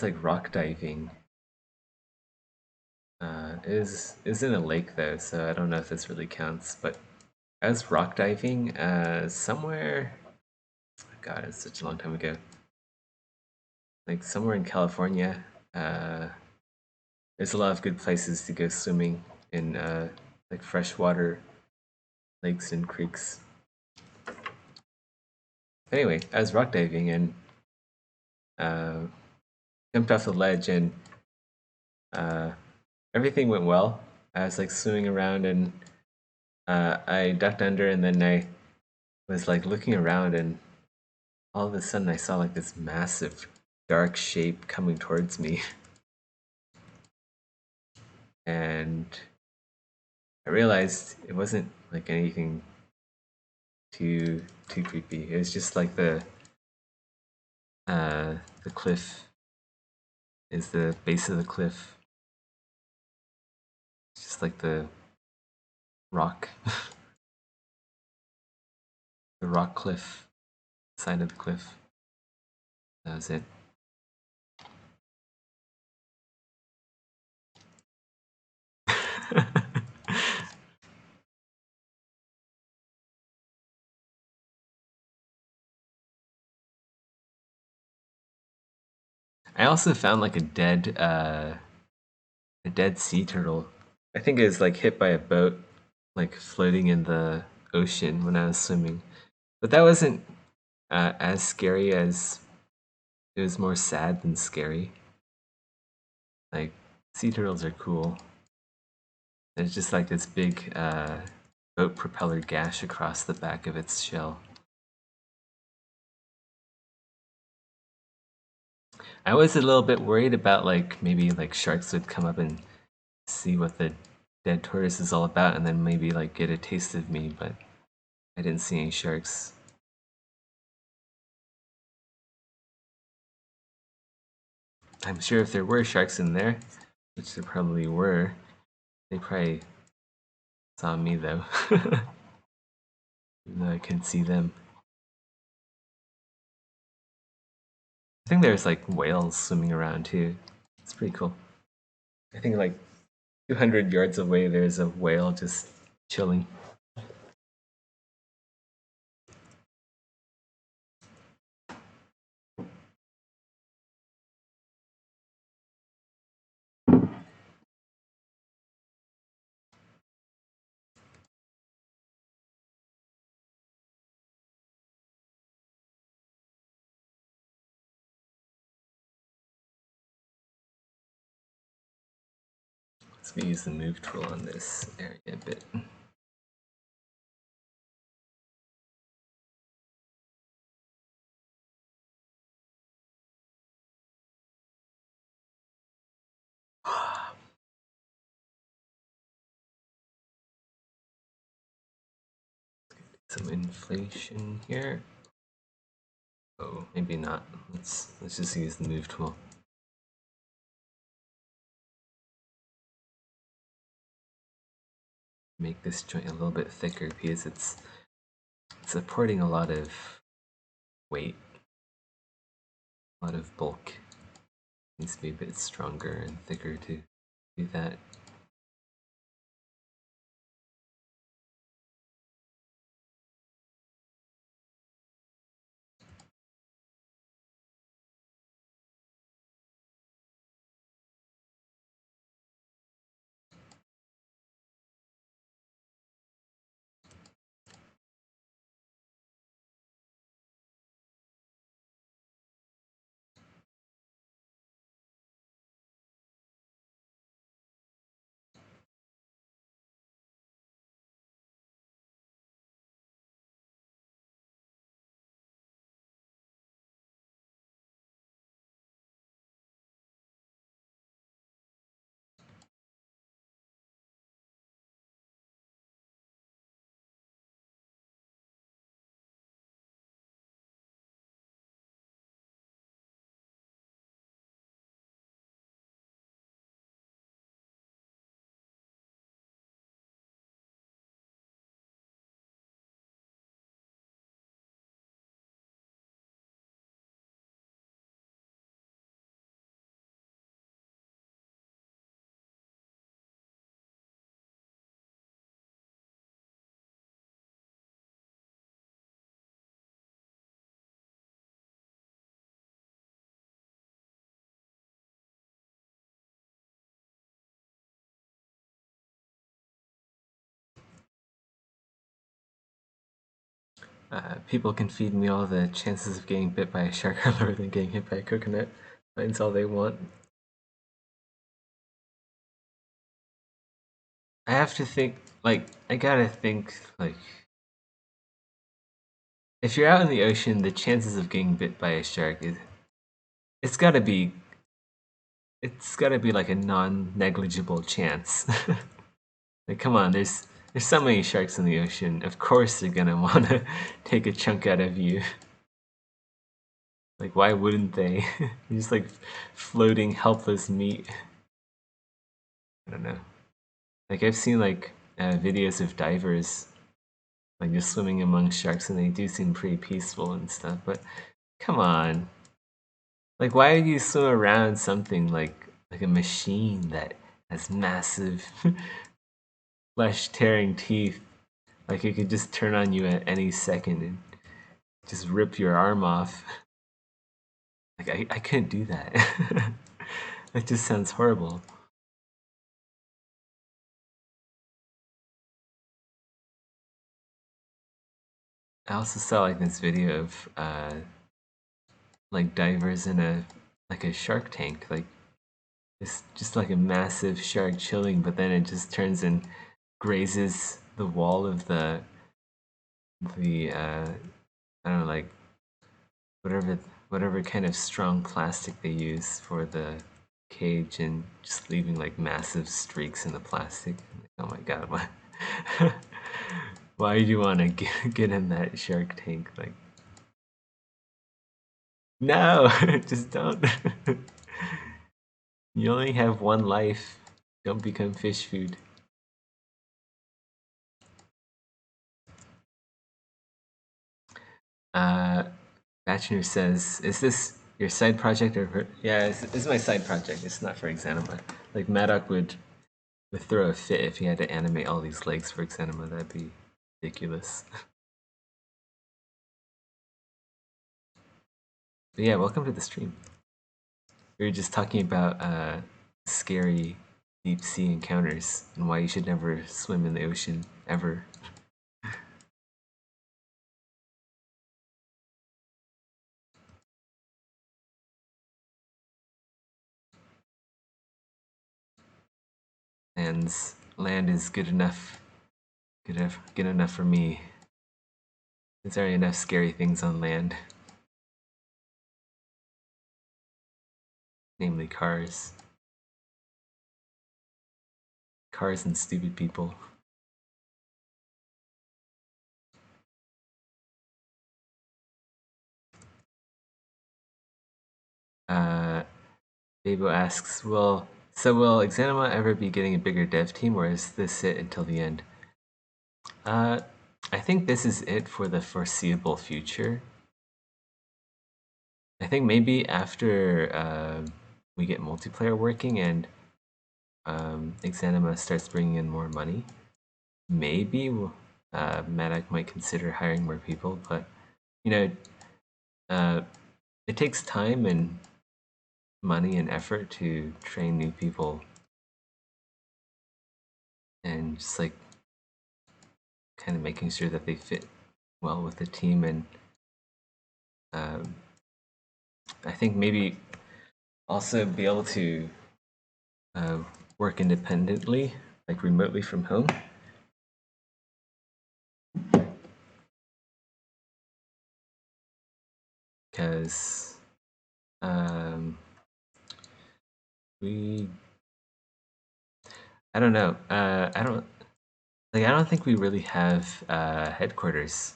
like rock diving. It was in a lake though, so I don't know if this really counts. But I was rock diving somewhere. God, it's such a long time ago. Like somewhere in California. There's a lot of good places to go swimming in like freshwater lakes and creeks. Anyway, I was rock diving and uh, jumped off the ledge and uh, everything went well. I was like swimming around and I ducked under and then I was like looking around and all of a sudden I saw like this massive dark shape coming towards me and I realized it wasn't like anything too creepy. It was just like the cliff is the base of the cliff. It's just like the rock, the rock cliff, side of the cliff. That was it. I also found like a dead sea turtle. I think it was like hit by a boat, like floating in the ocean when I was swimming. But that wasn't as scary as it was more sad than scary. Like sea turtles are cool. There's just like this big boat propeller gash across the back of its shell. I was a little bit worried about like maybe like sharks would come up and see what the dead tortoise is all about and then maybe like get a taste of me, but I didn't see any sharks. I'm sure if there were sharks in there, which there probably were, they probably saw me though. Even though I couldn't see them. I think there's like whales swimming around too. It's pretty cool. I think like 200 yards away there's a whale just chilling. Let's use the move tool on this area a bit. Some inflation here. Oh, maybe not. Let's just use the move tool. Make this joint a little bit thicker because it's supporting a lot of weight, a lot of bulk. It needs to be a bit stronger and thicker to do that. People can feed me all the chances of getting bit by a shark are lower than getting hit by a coconut. That's all they want. I have to think, like, I gotta think, like, if you're out in the ocean, the chances of getting bit by a shark is, it's gotta be, it's gotta be like a non-negligible chance. Like, come on, there's so many sharks in the ocean. Of course they're gonna wanna take a chunk out of you. Like, why wouldn't they? You're just like floating, helpless meat. I don't know. Like, I've seen like videos of divers like just swimming among sharks, and they do seem pretty peaceful and stuff. But come on, like, why do you swim around something like a machine that has massive flesh-tearing teeth? Like, it could just turn on you at any second and just rip your arm off. Like, I couldn't do that. That just sounds horrible. I also saw like this video of like divers in a like a shark tank. Like, it's just like a massive shark chilling, but then it just turns and grazes the wall of the I don't know, like whatever kind of strong plastic they use for the cage, and just leaving like massive streaks in the plastic. Like, oh my god, why why do you want to get in that shark tank? Like, no, just don't. You only have one life. Don't become fish food. Uh, Bachelor says, "Is this your side project or yeah? It's my side project. It's not for Exanima. Like, Maddock would throw a fit if he had to animate all these legs for Exanima. That'd be ridiculous." But yeah, welcome to the stream. We were just talking about scary deep sea encounters and why you should never swim in the ocean ever. And land is good enough. Good enough for me. There's already enough scary things on land, namely cars. Cars and stupid people. Uh, Babo asks, will Exanima ever be getting a bigger dev team, or is this it until the end? Uh, I think this is it for the foreseeable future. I think maybe after we get multiplayer working and Exanima starts bringing in more money, maybe Maddock might consider hiring more people. But you know, it takes time and money and effort to train new people, and just like kind of making sure that they fit well with the team. And um, I think maybe also be able to uh, work independently, like remotely from home. Because we, I don't know, I don't think we really have headquarters.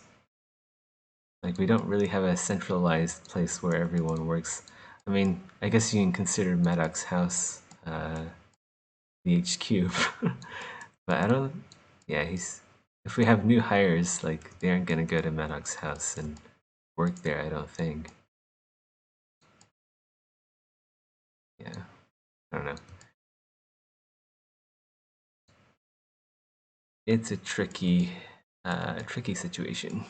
Like, we don't really have a centralized place where everyone works. I mean, I guess you can consider Maddox's house the HQ, but I don't. Yeah, he's. If we have new hires, like, they aren't gonna go to Maddox's house and work there. I don't think. Yeah, I don't know. It's a tricky situation.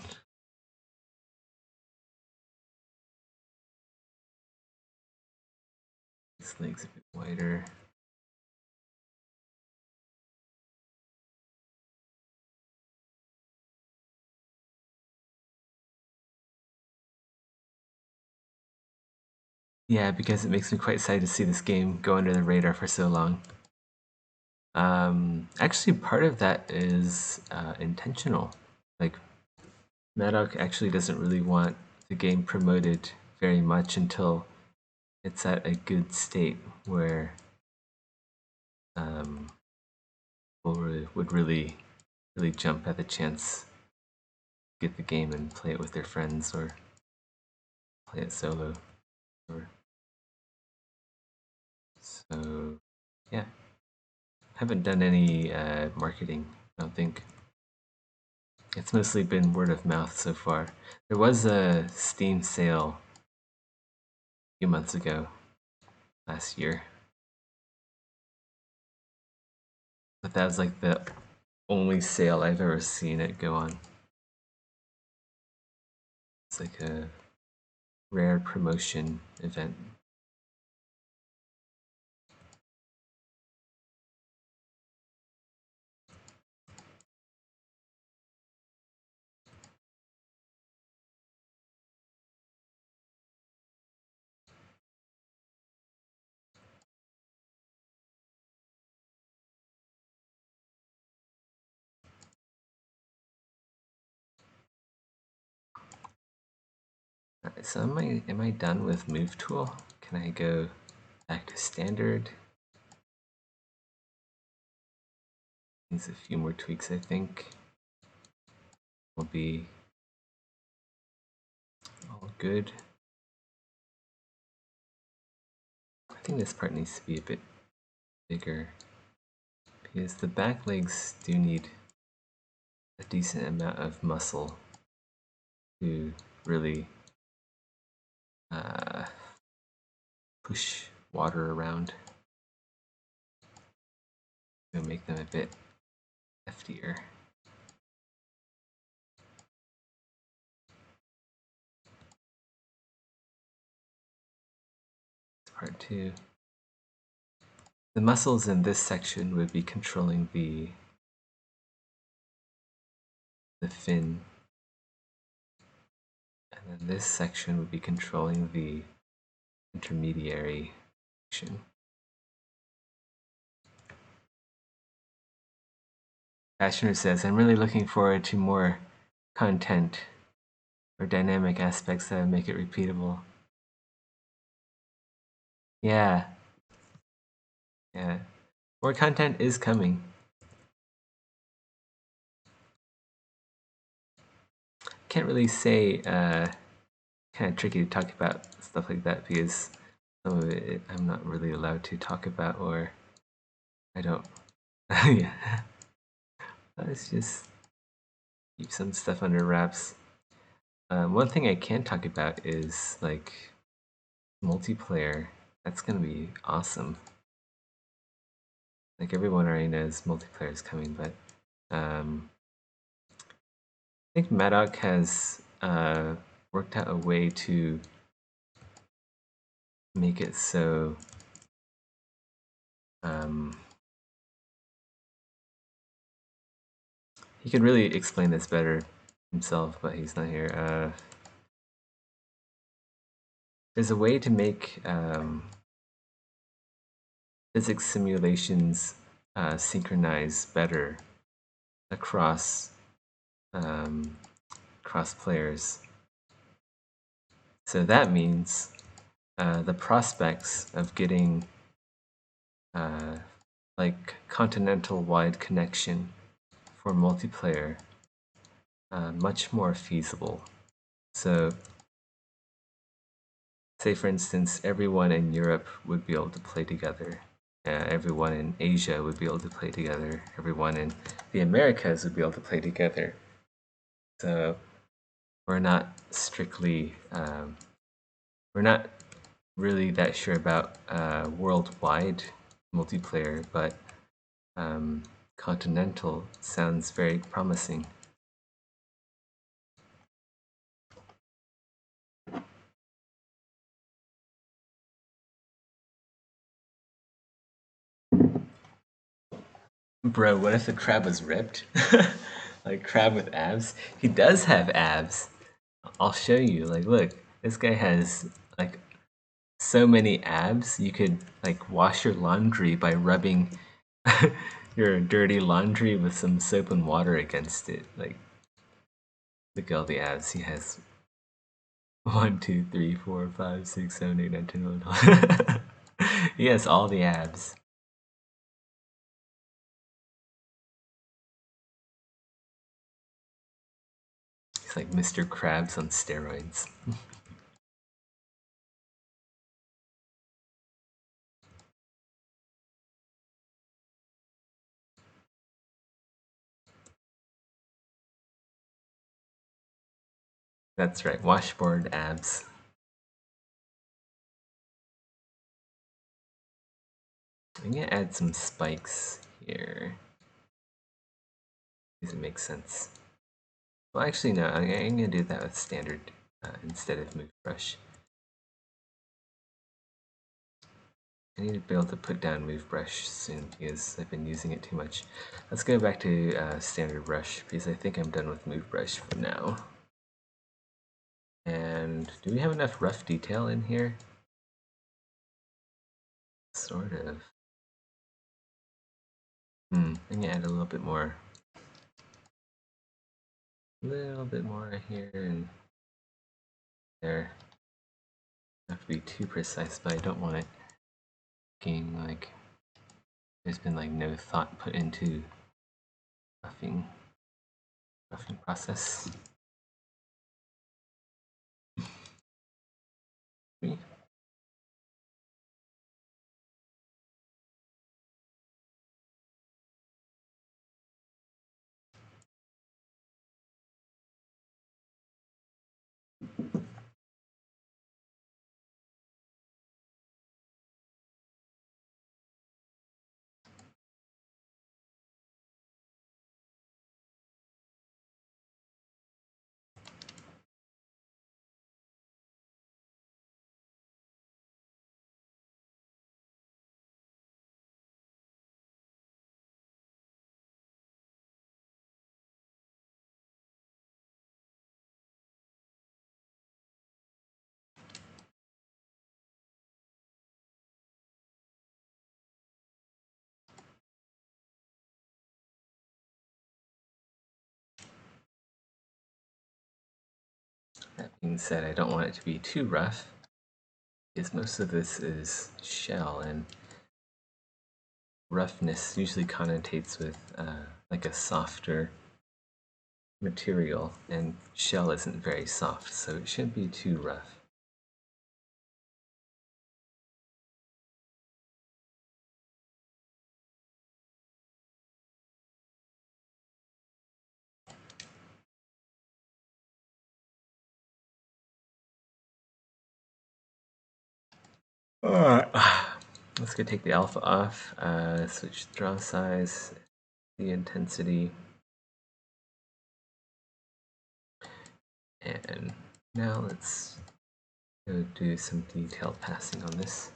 This leg's a bit wider. Yeah, because it makes me quite excited to see this game go under the radar for so long. Actually, part of that is intentional. Like, Maddock actually doesn't really want the game promoted very much until it's at a good state where people would really jump at the chance to get the game and play it with their friends or play it solo. So, yeah. Haven't done any marketing, I don't think. It's mostly been word of mouth so far. There was a Steam sale a few months ago, last year. But that was like the only sale I've ever seen it go on. It's like a rare promotion event. Alright, so am I done with Move Tool? Can I go back to standard? Needs a few more tweaks, I think. Will be all good. I think this part needs to be a bit bigger because the back legs do need a decent amount of muscle to really push water around. It'll make them a bit heftier. Part 2. The muscles in this section would be controlling the fin, and then this section would be controlling the intermediary section. Ashner says, I'm really looking forward to more content or dynamic aspects that make it repeatable. Yeah. Yeah. More content is coming. Can't really say, kind of tricky to talk about stuff like that because some of it I'm not really allowed to talk about, or I don't. Yeah. Let's just keep some stuff under wraps. One thing I can talk about is like multiplayer. That's gonna be awesome. Like everyone already knows multiplayer is coming, but I think Maddock has worked out a way to make it so he could really explain this better himself, but he's not here. There's a way to make physics simulations synchronize better across cross players. So that means the prospects of getting like continental-wide connection for multiplayer much more feasible. So say for instance everyone in Europe would be able to play together, everyone in Asia would be able to play together, everyone in the Americas would be able to play together. So we're not strictly we're not really that sure about worldwide multiplayer, but continental sounds very promising. Bro, what if the crab was ripped? Like crab with abs? He does have abs. I'll show you. Like, look, this guy has like so many abs, you could like wash your laundry by rubbing your dirty laundry with some soap and water against it. Like, look at all the abs he has. 1, 2, 3, 4, 5, 6, 7, 8, 9, 10, 11, 12. He has all the abs. He's like Mr. Krabs on steroids. That's right, washboard abs. I'm gonna add some spikes here. Does it make sense? Well, actually, no, I'm gonna do that with standard instead of move brush. I need to be able to put down move brush soon because I've been using it too much. Let's go back to standard brush because I think I'm done with move brush for now. And do we have enough rough detail in here? Sort of. I'm gonna add a little bit more. A little bit more here and there. Not have to be too precise, but I don't want it being like there's been like no thought put into roughing process. That being said, I don't want it to be too rough because most of this is shell and roughness usually connotates with like a softer material, and shell isn't very soft, so it shouldn't be too rough. Alright, let's go take the alpha off, switch draw size, the intensity, and now let's go do some detailed passing on this.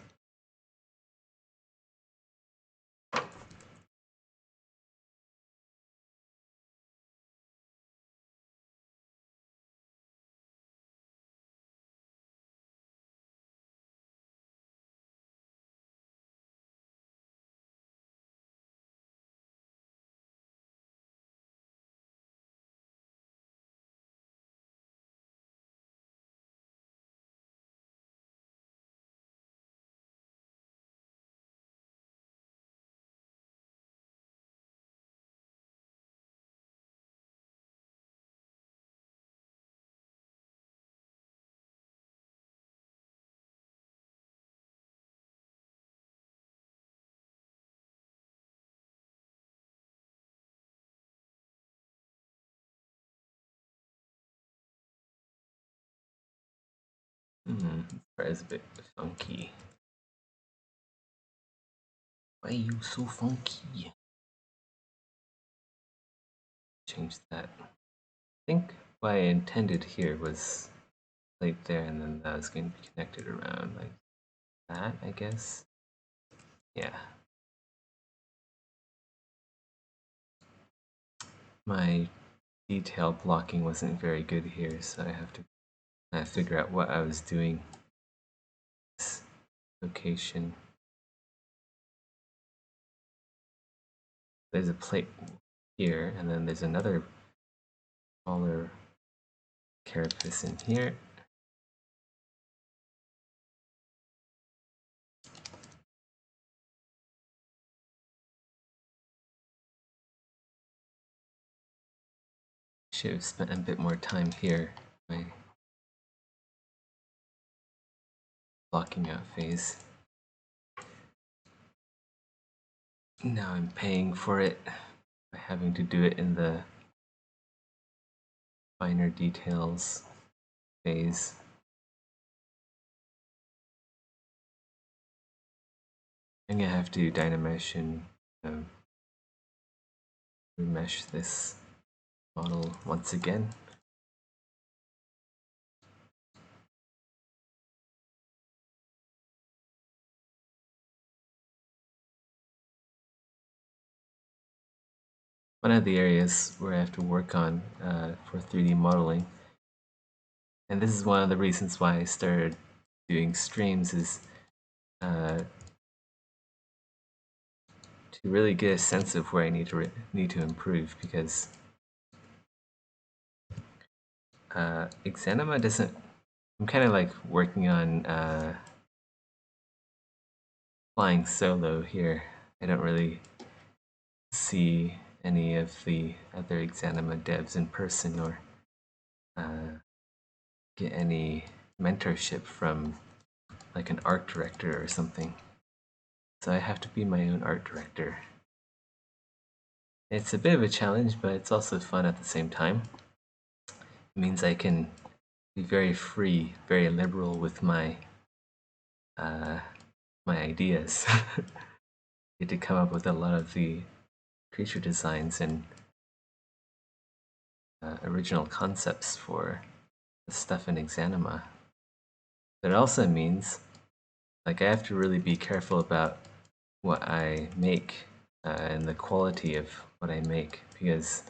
That is a bit funky. Why are you so funky? Change that. I think what I intended here was right there, and then that was going to be connected around like that, I guess. Yeah. My detail blocking wasn't very good here, so I have to figure out what I was doing. location. There's a plate here, and then there's another smaller carapace in here. Should have spent a bit more time here by blocking out phase. Now I'm paying for it by having to do it in the finer details phase. I'm gonna have to dynamesh and remesh this model once again. One of the areas where I have to work on for 3D modeling, and this is one of the reasons why I started doing streams, is to really get a sense of where I need to improve, because Exanima doesn't. I'm kind of like working on flying solo here. I don't really see any of the other Exanima devs in person, or get any mentorship from like an art director or something. So I have to be my own art director. It's a bit of a challenge, but it's also fun at the same time. It means I can be very free, very liberal with my my ideas. Get to come up with a lot of the creature designs and original concepts for the stuff in Exanima. But it also means, like, I have to really be careful about what I make and the quality of what I make, because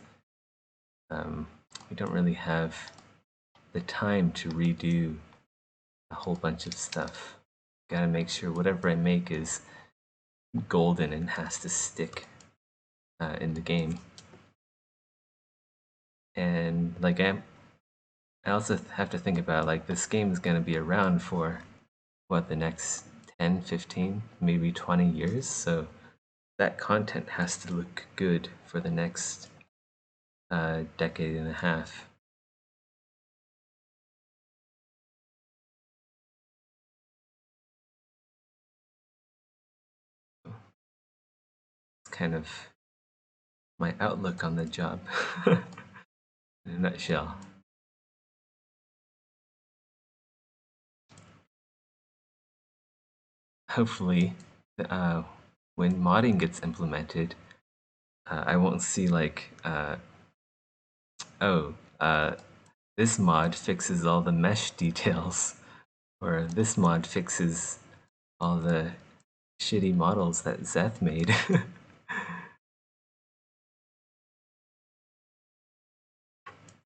we don't really have the time to redo a whole bunch of stuff. Gotta make sure whatever I make is golden and has to stick in the game. And like I also have to think about, like, this game is going to be around for what, the next 10, 15, maybe 20 years, so that content has to look good for the next decade and a half. It's kind of my outlook on the job in a nutshell. Hopefully, when modding gets implemented, I won't see like, this mod fixes all the mesh details, or this mod fixes all the shitty models that Zeth made.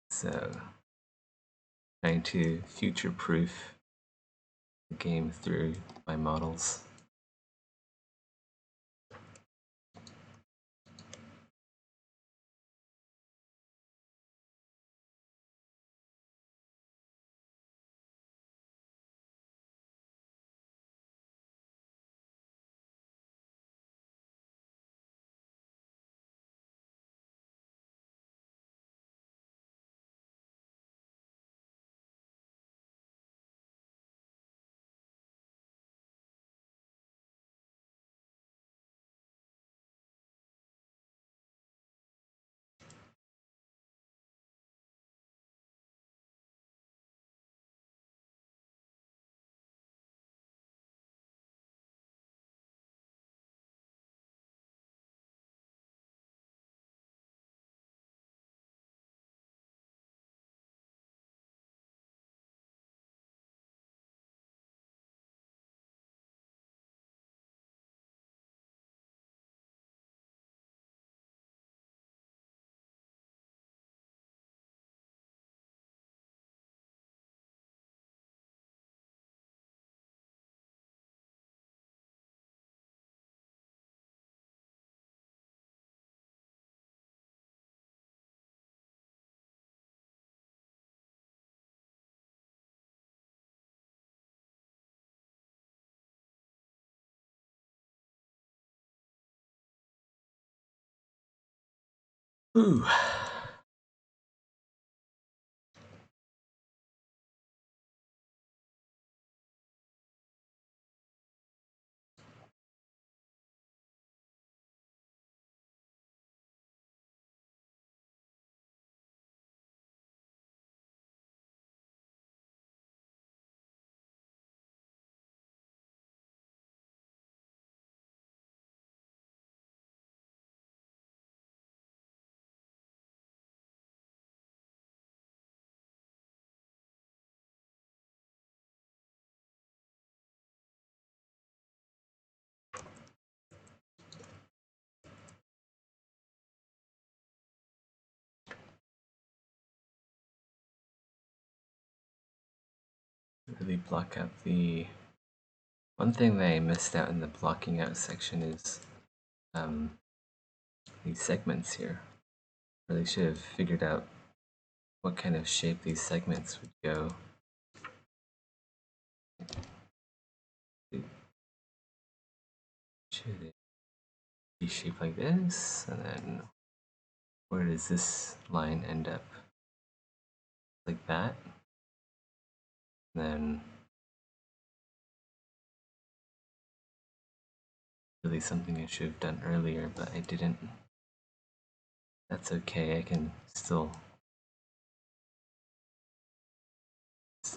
So, trying to future-proof the game through my models. Ooh. Really block out the... One thing that I missed out in the blocking out section is these segments here. Really should have figured out what kind of shape these segments would go. Should it be shaped like this? And then where does this line end up? Like that? And then really something I should have done earlier, but I didn't. That's okay, I can still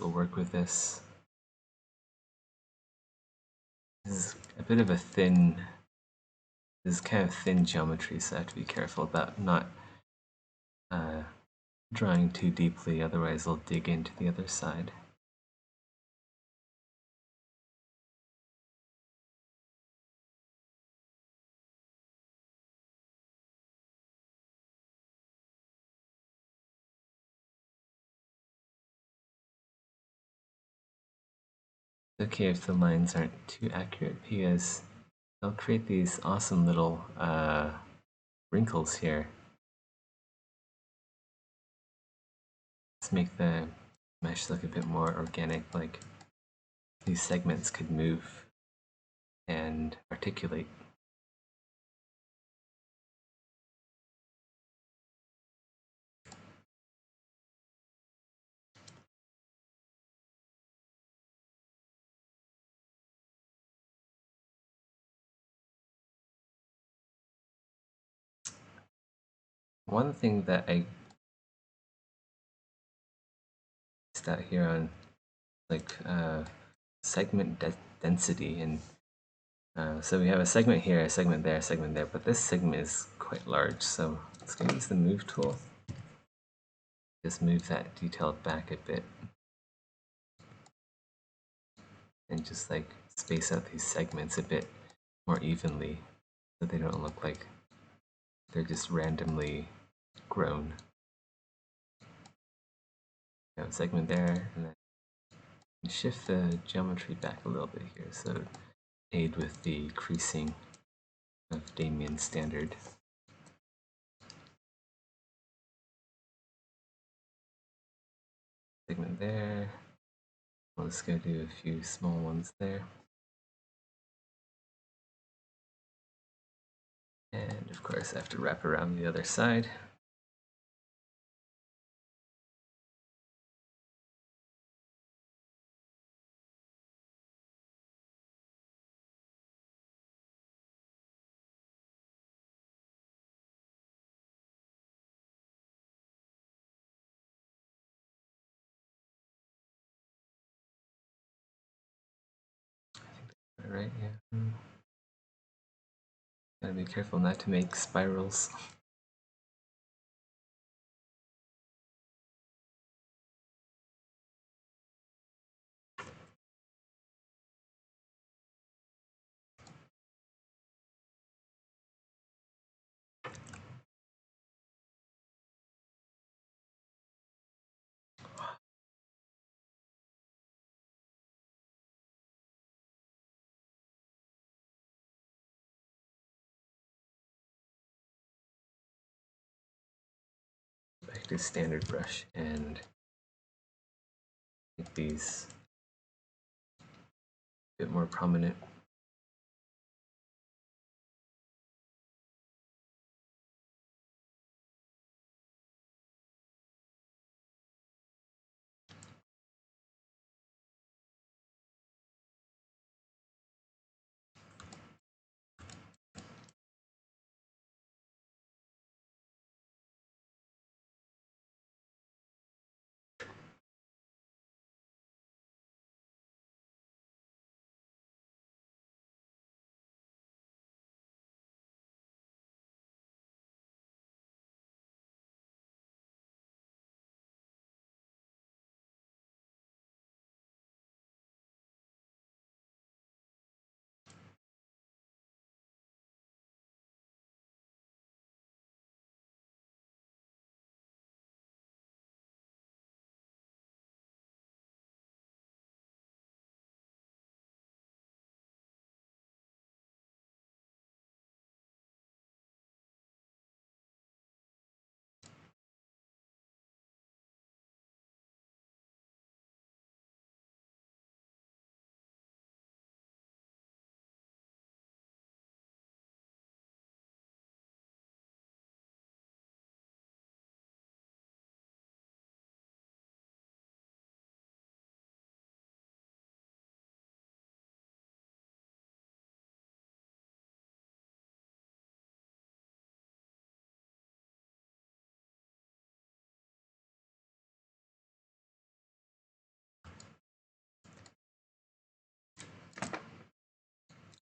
work with this. This is a bit of a thin, this is kind of thin geometry, so I have to be careful about not drawing too deeply, otherwise I'll dig into the other side. It's okay if the lines aren't too accurate because they'll create these awesome little wrinkles here. Let's make the mesh look a bit more organic, like these segments could move and articulate. One thing that I missed out here on, like segment density, and so we have a segment here, a segment there, but this segment is quite large, so let's go use the move tool. Just move that detail back a bit. And just like space out these segments a bit more evenly so they don't look like they're just randomly grown. You have a segment there, and then shift the geometry back a little bit here so aid with the creasing of Damien's standard. Segment there. Let's go do a few small ones there. And of course I have to wrap around the other side. Alright, yeah. Gotta be careful not to make spirals. Back to standard brush and make these a bit more prominent.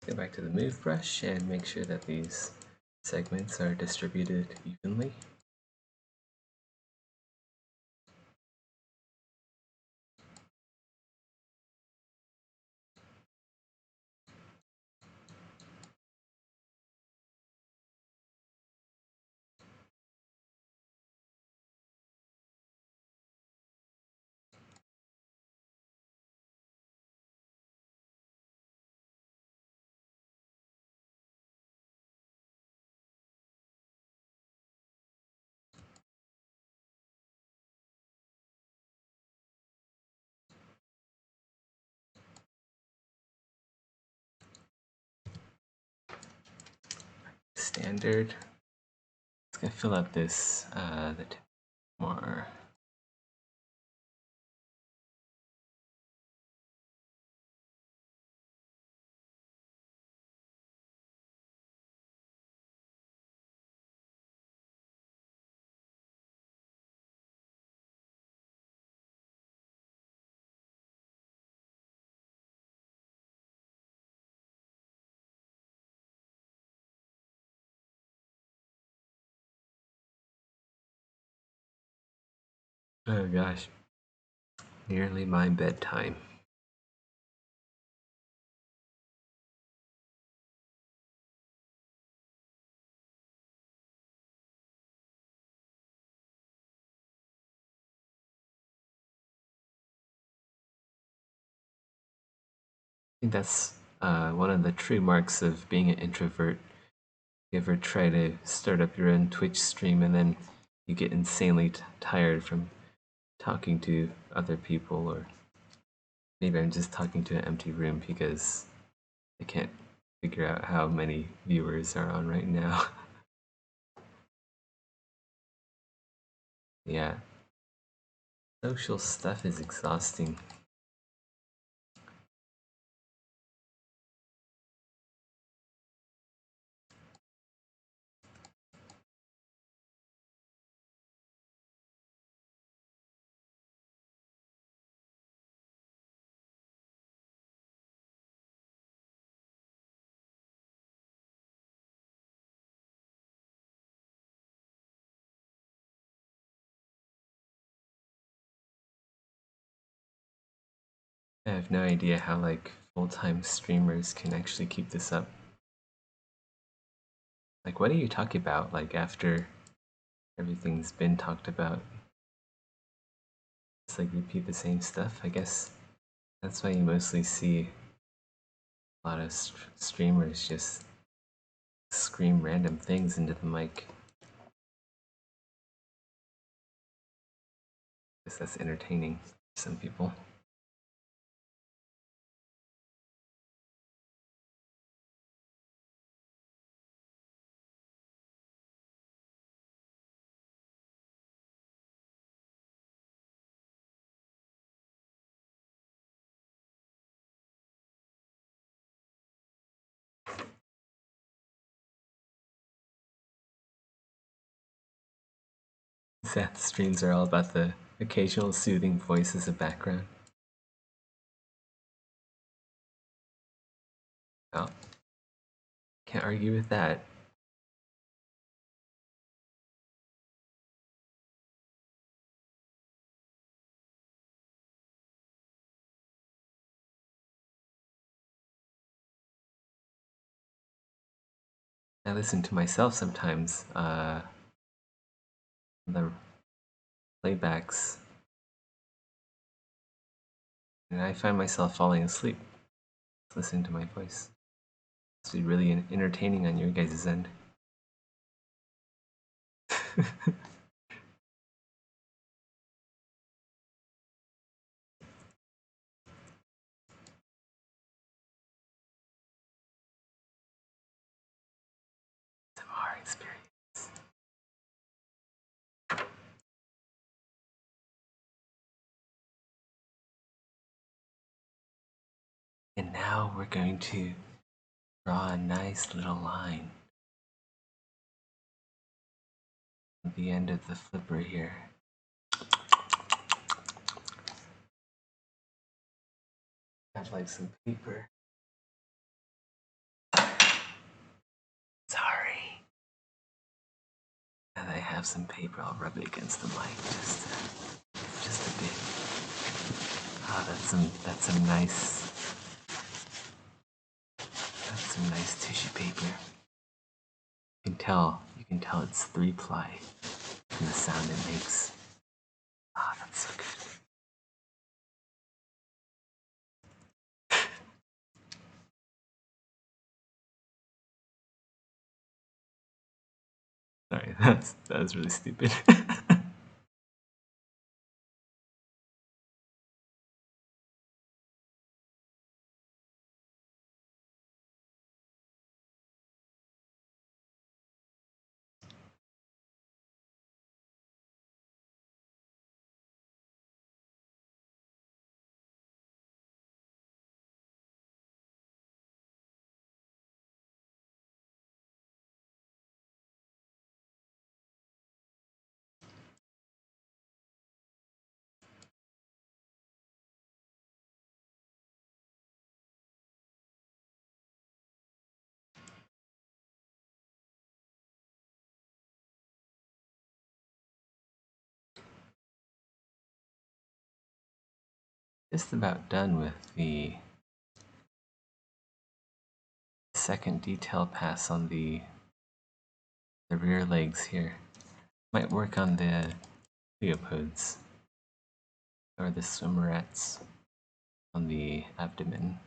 Go back to the move brush and make sure that these segments are distributed evenly. Standard. It's gonna fill up this the tip more. Oh gosh, nearly my bedtime. I think that's one of the true marks of being an introvert. You ever try to start up your own Twitch stream and then you get insanely tired from talking to other people, or maybe I'm just talking to an empty room because I can't figure out how many viewers are on right now. Yeah, social stuff is exhausting. I have no idea how like full-time streamers can actually keep this up. Like, what do you talk about like after everything's been talked about? It's like repeat the same stuff. I guess that's why you mostly see a lot of streamers just scream random things into the mic. I guess that's entertaining for some people. Seth streams are all about the occasional soothing voice as a background. Well, can't argue with that. I listen to myself sometimes. The playbacks, and I find myself falling asleep listening to my voice. It's really entertaining on your guys' end. SMR experience. And now we're going to draw a nice little line at the end of the flipper here. I'd like some paper. have some paper, I'll rub it against the mic just a bit. Ah, that's some nice tissue paper. You can tell it's 3-ply from the sound it makes. Ah, that's so good. Sorry, that was really stupid. Just about done with the second detail pass on the rear legs here. Might work on the leopods or the swimmerettes on the abdomen.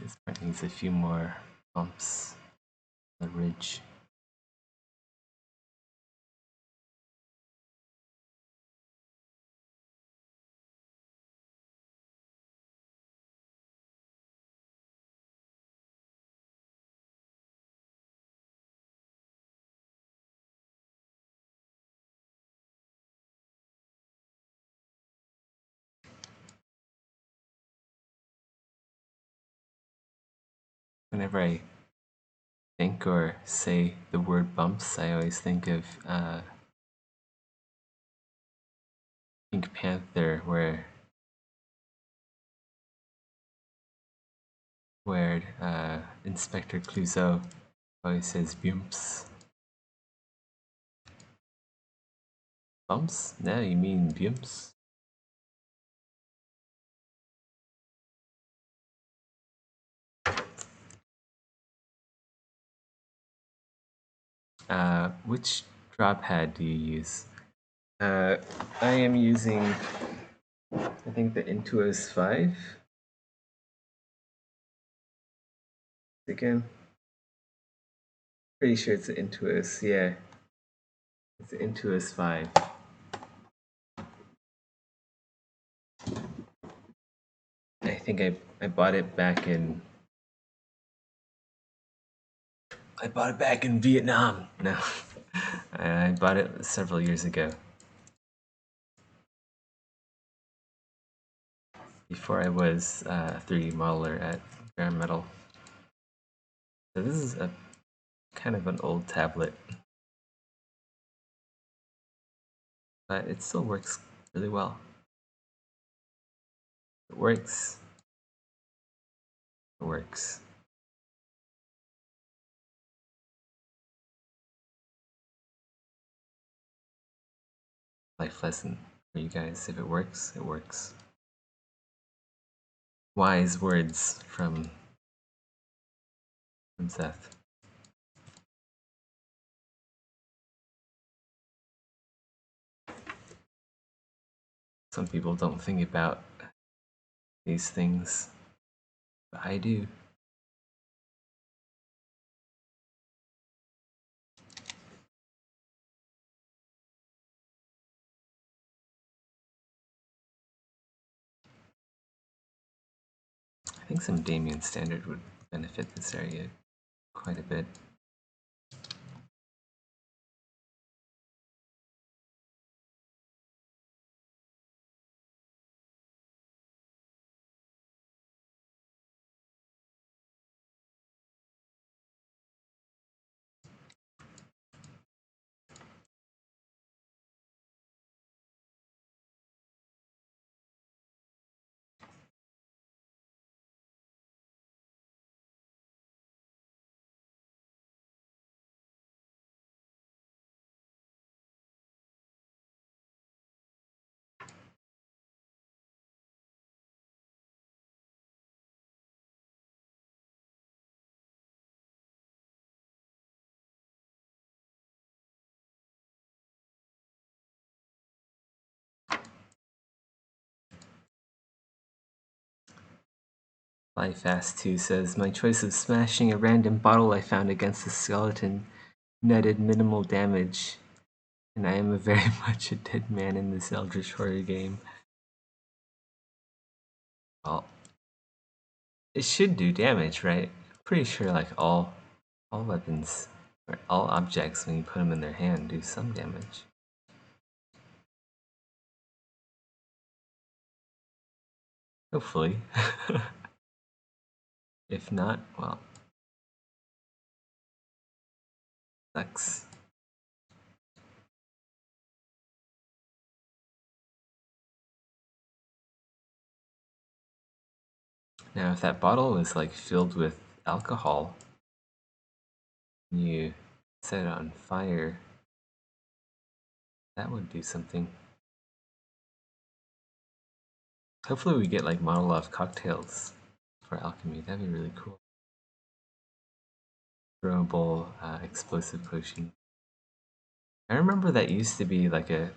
This part needs a few more bumps on the ridge. Whenever I think or say the word bumps, I always think of Pink Panther, where Inspector Clouseau always says bumps. Bumps? No, you mean bumps? Which drop pad do you use? I am using, I think, the Intuos 5. Again, pretty sure it's the Intuos, yeah. It's the Intuos 5. I think I bought it back in Vietnam. No, I bought it several years ago. Before I was a 3D modeler at Bare Metal. So this is a kind of an old tablet, but it still works really well. It works. It works. Life lesson for you guys. If it works, it works. Wise words from Seth. Some people don't think about these things, but I do. I think some Damien standard would benefit this area quite a bit. Fly Fast 2 says, my choice of smashing a random bottle I found against the skeleton netted minimal damage, and I am a very much a dead man in this Eldritch Horror game. Well, it should do damage, right? I'm pretty sure like all weapons or all objects when you put them in their hand do some damage. Hopefully. If not, well, sucks. Now, if that bottle was like filled with alcohol, and you set it on fire, that would do something. Hopefully we get like Molotov cocktails for alchemy. That'd be really cool. Throwable explosive potion. I remember that used to be like a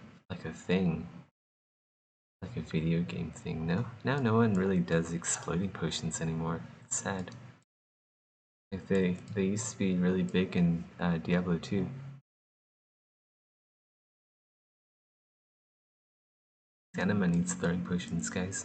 thing, like a video game thing. No, now no one really does exploding potions anymore. It's sad. Like they used to be really big in Diablo 2. Anima needs throwing potions, guys.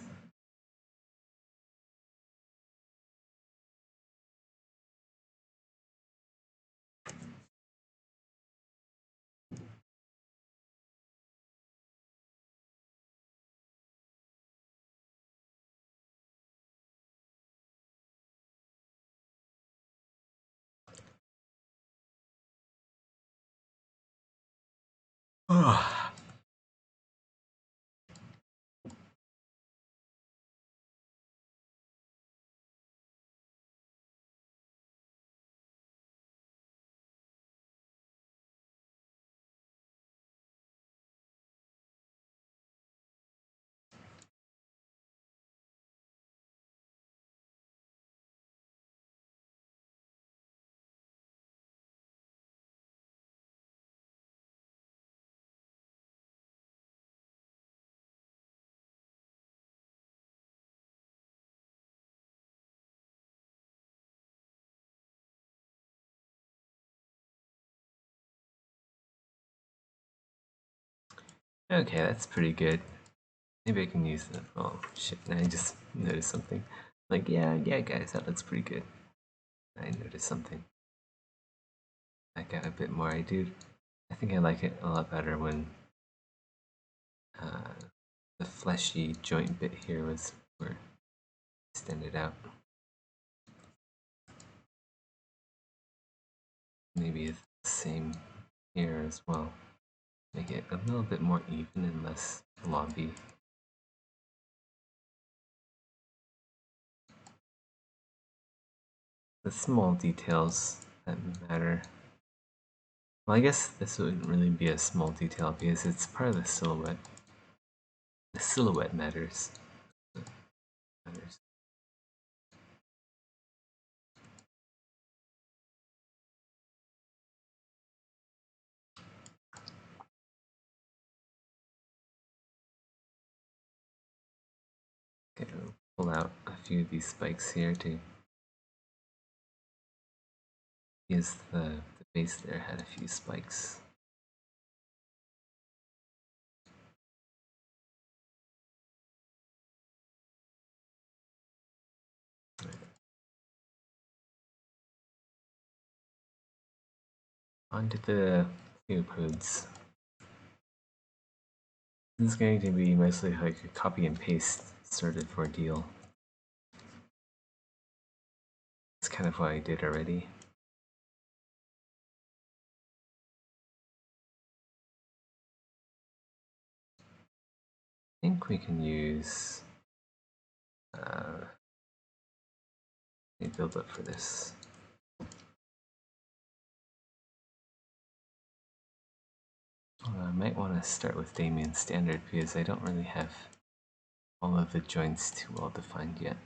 Oh. Okay, that's pretty good. Maybe I can use that. Oh shit! And I just noticed something. Like, yeah, guys, that looks pretty good. I noticed something. I got a bit more. I do. I think I like it a lot better when the fleshy joint bit here was more extended out. Maybe it's the same here as well. Make it a little bit more even and less blobby. The small details that matter. Well, I guess this wouldn't really be a small detail because it's part of the silhouette. The silhouette matters. Matters. Okay, I'll pull out a few of these spikes here to use the base there had a few spikes. Onto the theopods. This is going to be mostly like a copy and paste sort of ordeal. It's kind of what I did already. I think we can use a build up for this. I might want to start with Damien Standard because I don't really have all of the joints too well defined yet.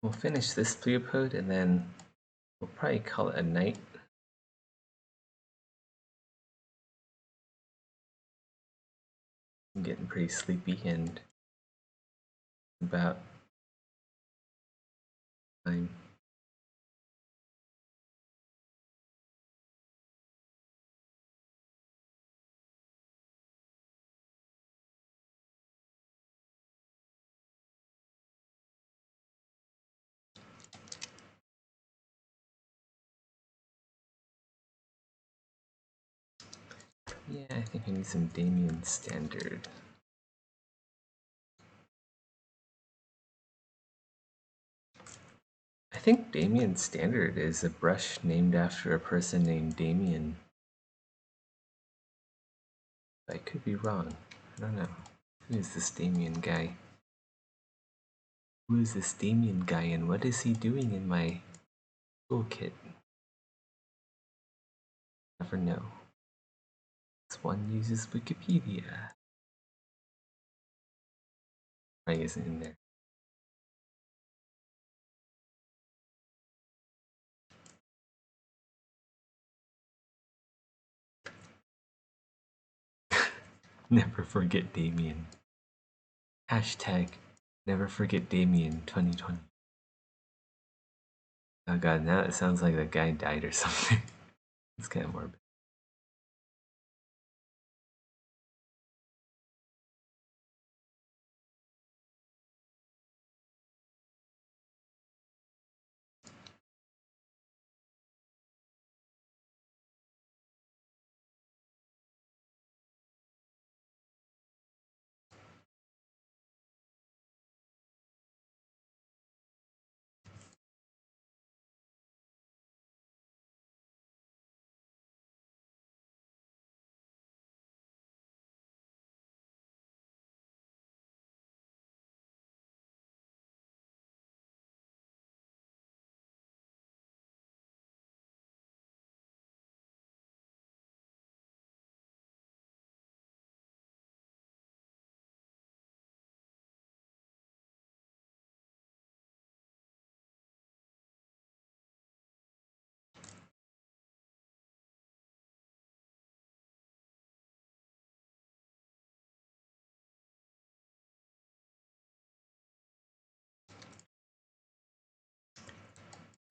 we'll finish this pleopode and then we'll probably call it a night. I'm getting pretty sleepy and about time. Yeah, I think I need some Damien Standard. I think Damien Standard is a brush named after a person named Damien. I could be wrong. I don't know. Who is this Damien guy? Who is this Damien guy and what is he doing in my toolkit? Never know. This one uses Wikipedia. Probably isn't in there. Never forget Damien. Hashtag never forget Damien 2020. Oh god, now it sounds like the guy died or something. It's kind of morbid.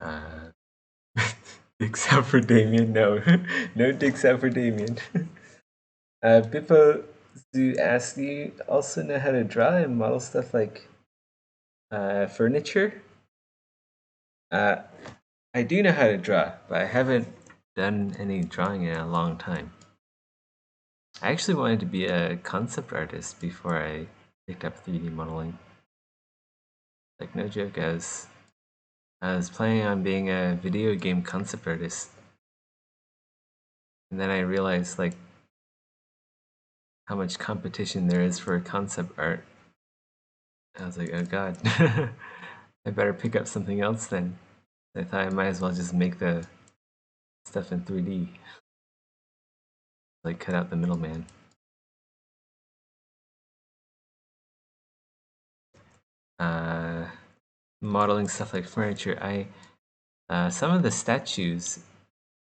Uh, dicks out for Damien? No. No dicks out for Damien. Bippo Zoo asks, do you also know how to draw and model stuff like furniture? I do know how to draw, but I haven't done any drawing in a long time. I actually wanted to be a concept artist before I picked up 3D modeling. Like, no joke, I was planning on being a video game concept artist. And then I realized, like, how much competition there is for concept art. I was like, oh god, I better pick up something else then. I thought I might as well just make the stuff in 3D. Like, cut out the middleman. Modeling stuff like furniture, some of the statues,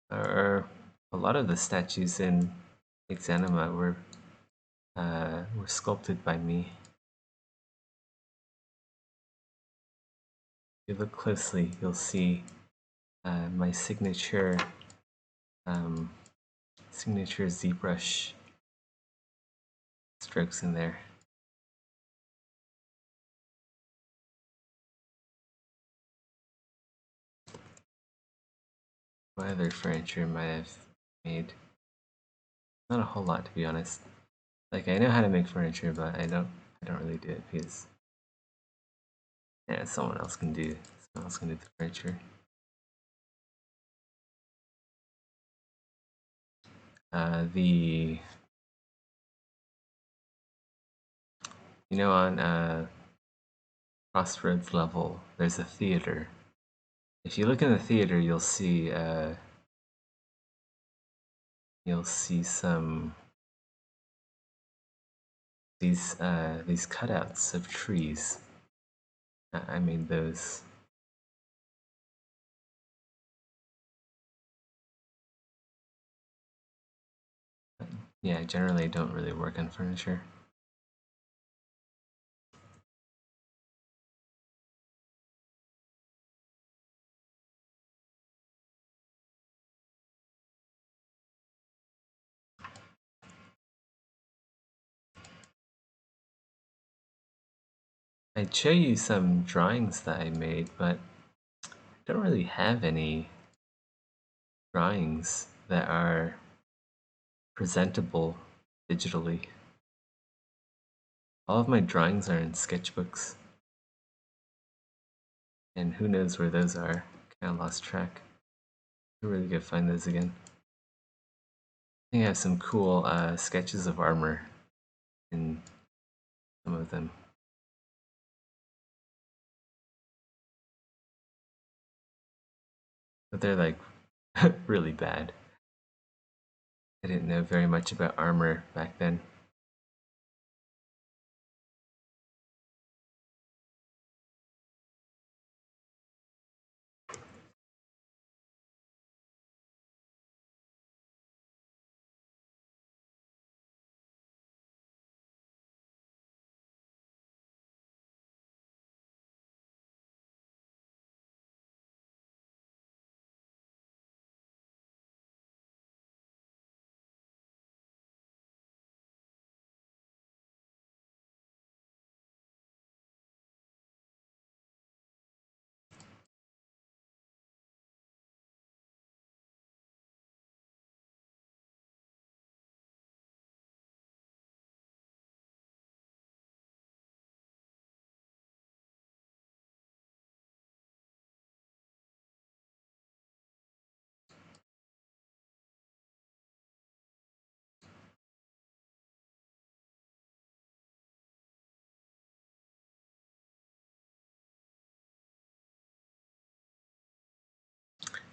or a lot of the statues in Exanima were sculpted by me. If you look closely, you'll see my signature ZBrush strokes in there. What other furniture might have made? Not a whole lot, to be honest. Like, I know how to make furniture, but I don't really do it because yeah, someone else can do the furniture. On Crossroads level, there's a theater. If you look in the theater, you'll see some these cutouts of trees. I made those. Yeah, I generally don't really work on furniture. I'd show you some drawings that I made, but I don't really have any drawings that are presentable digitally. All of my drawings are in sketchbooks, and who knows where those are. Kind of lost track. I really gotta find those again. I think I have some cool sketches of armor in some of them. But they're like really bad. I didn't know very much about armor back then.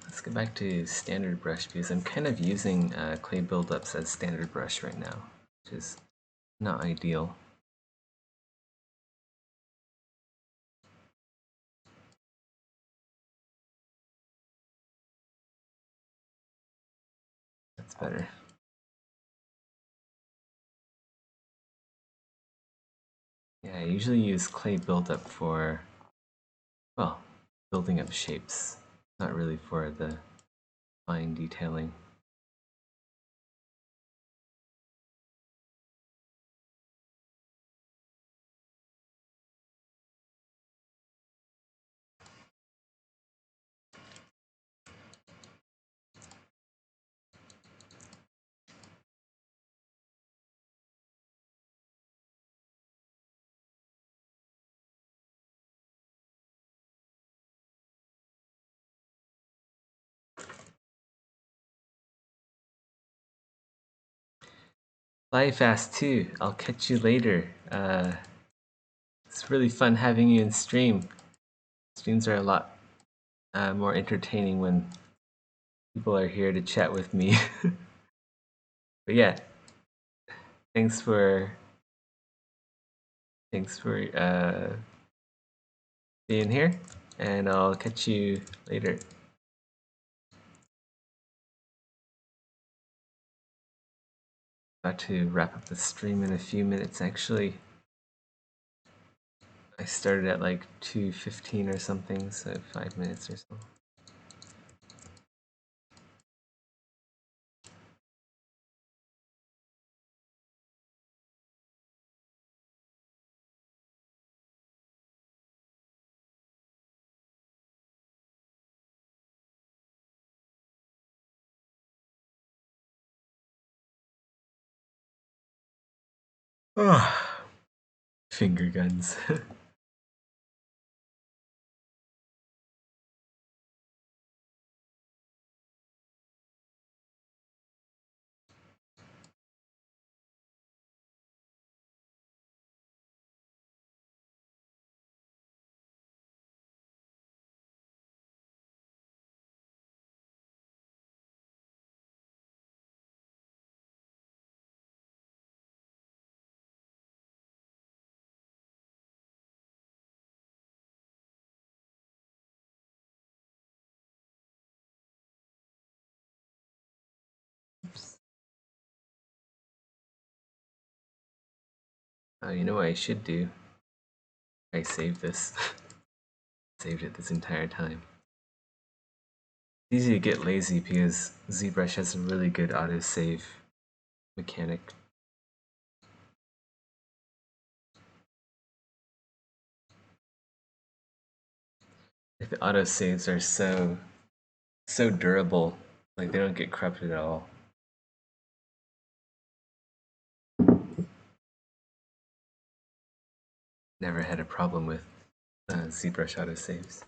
Let's go back to standard brush because I'm kind of using clay buildups as standard brush right now, which is not ideal. That's better. Yeah, I usually use clay buildup for, well, building up shapes, not really for the fine detailing. Fly fast too. I'll catch you later. It's really fun having you in stream. Streams are a lot more entertaining when people are here to chat with me. But yeah, thanks for being here, and I'll catch you later. About to wrap up the stream in a few minutes. Actually, I started at like 2:15 or something, so 5 minutes or so. Finger guns. You know what I should do? I saved this. Saved it this entire time. It's easy to get lazy because ZBrush has a really good autosave mechanic. Like the autosaves are so durable, like they don't get corrupted at all. Never had a problem with ZBrush autosaves.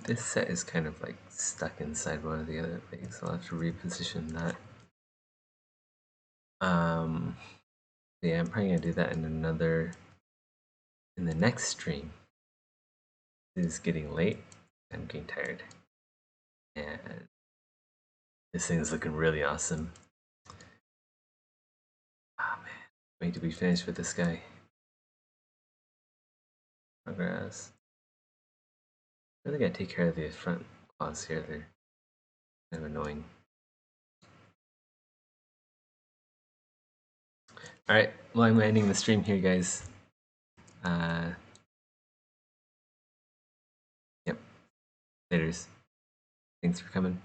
This set is kind of like stuck inside one of the other things. I'll have to reposition that. Yeah, I'm probably gonna do that in the next stream. It is getting late. I'm getting tired, and this thing is looking really awesome. Oh man, wait till we finish with this guy. Progress. I really gotta take care of the front claws here. They're kind of annoying. Alright, well, I'm ending the stream here, guys. Yep. Laters. Thanks for coming.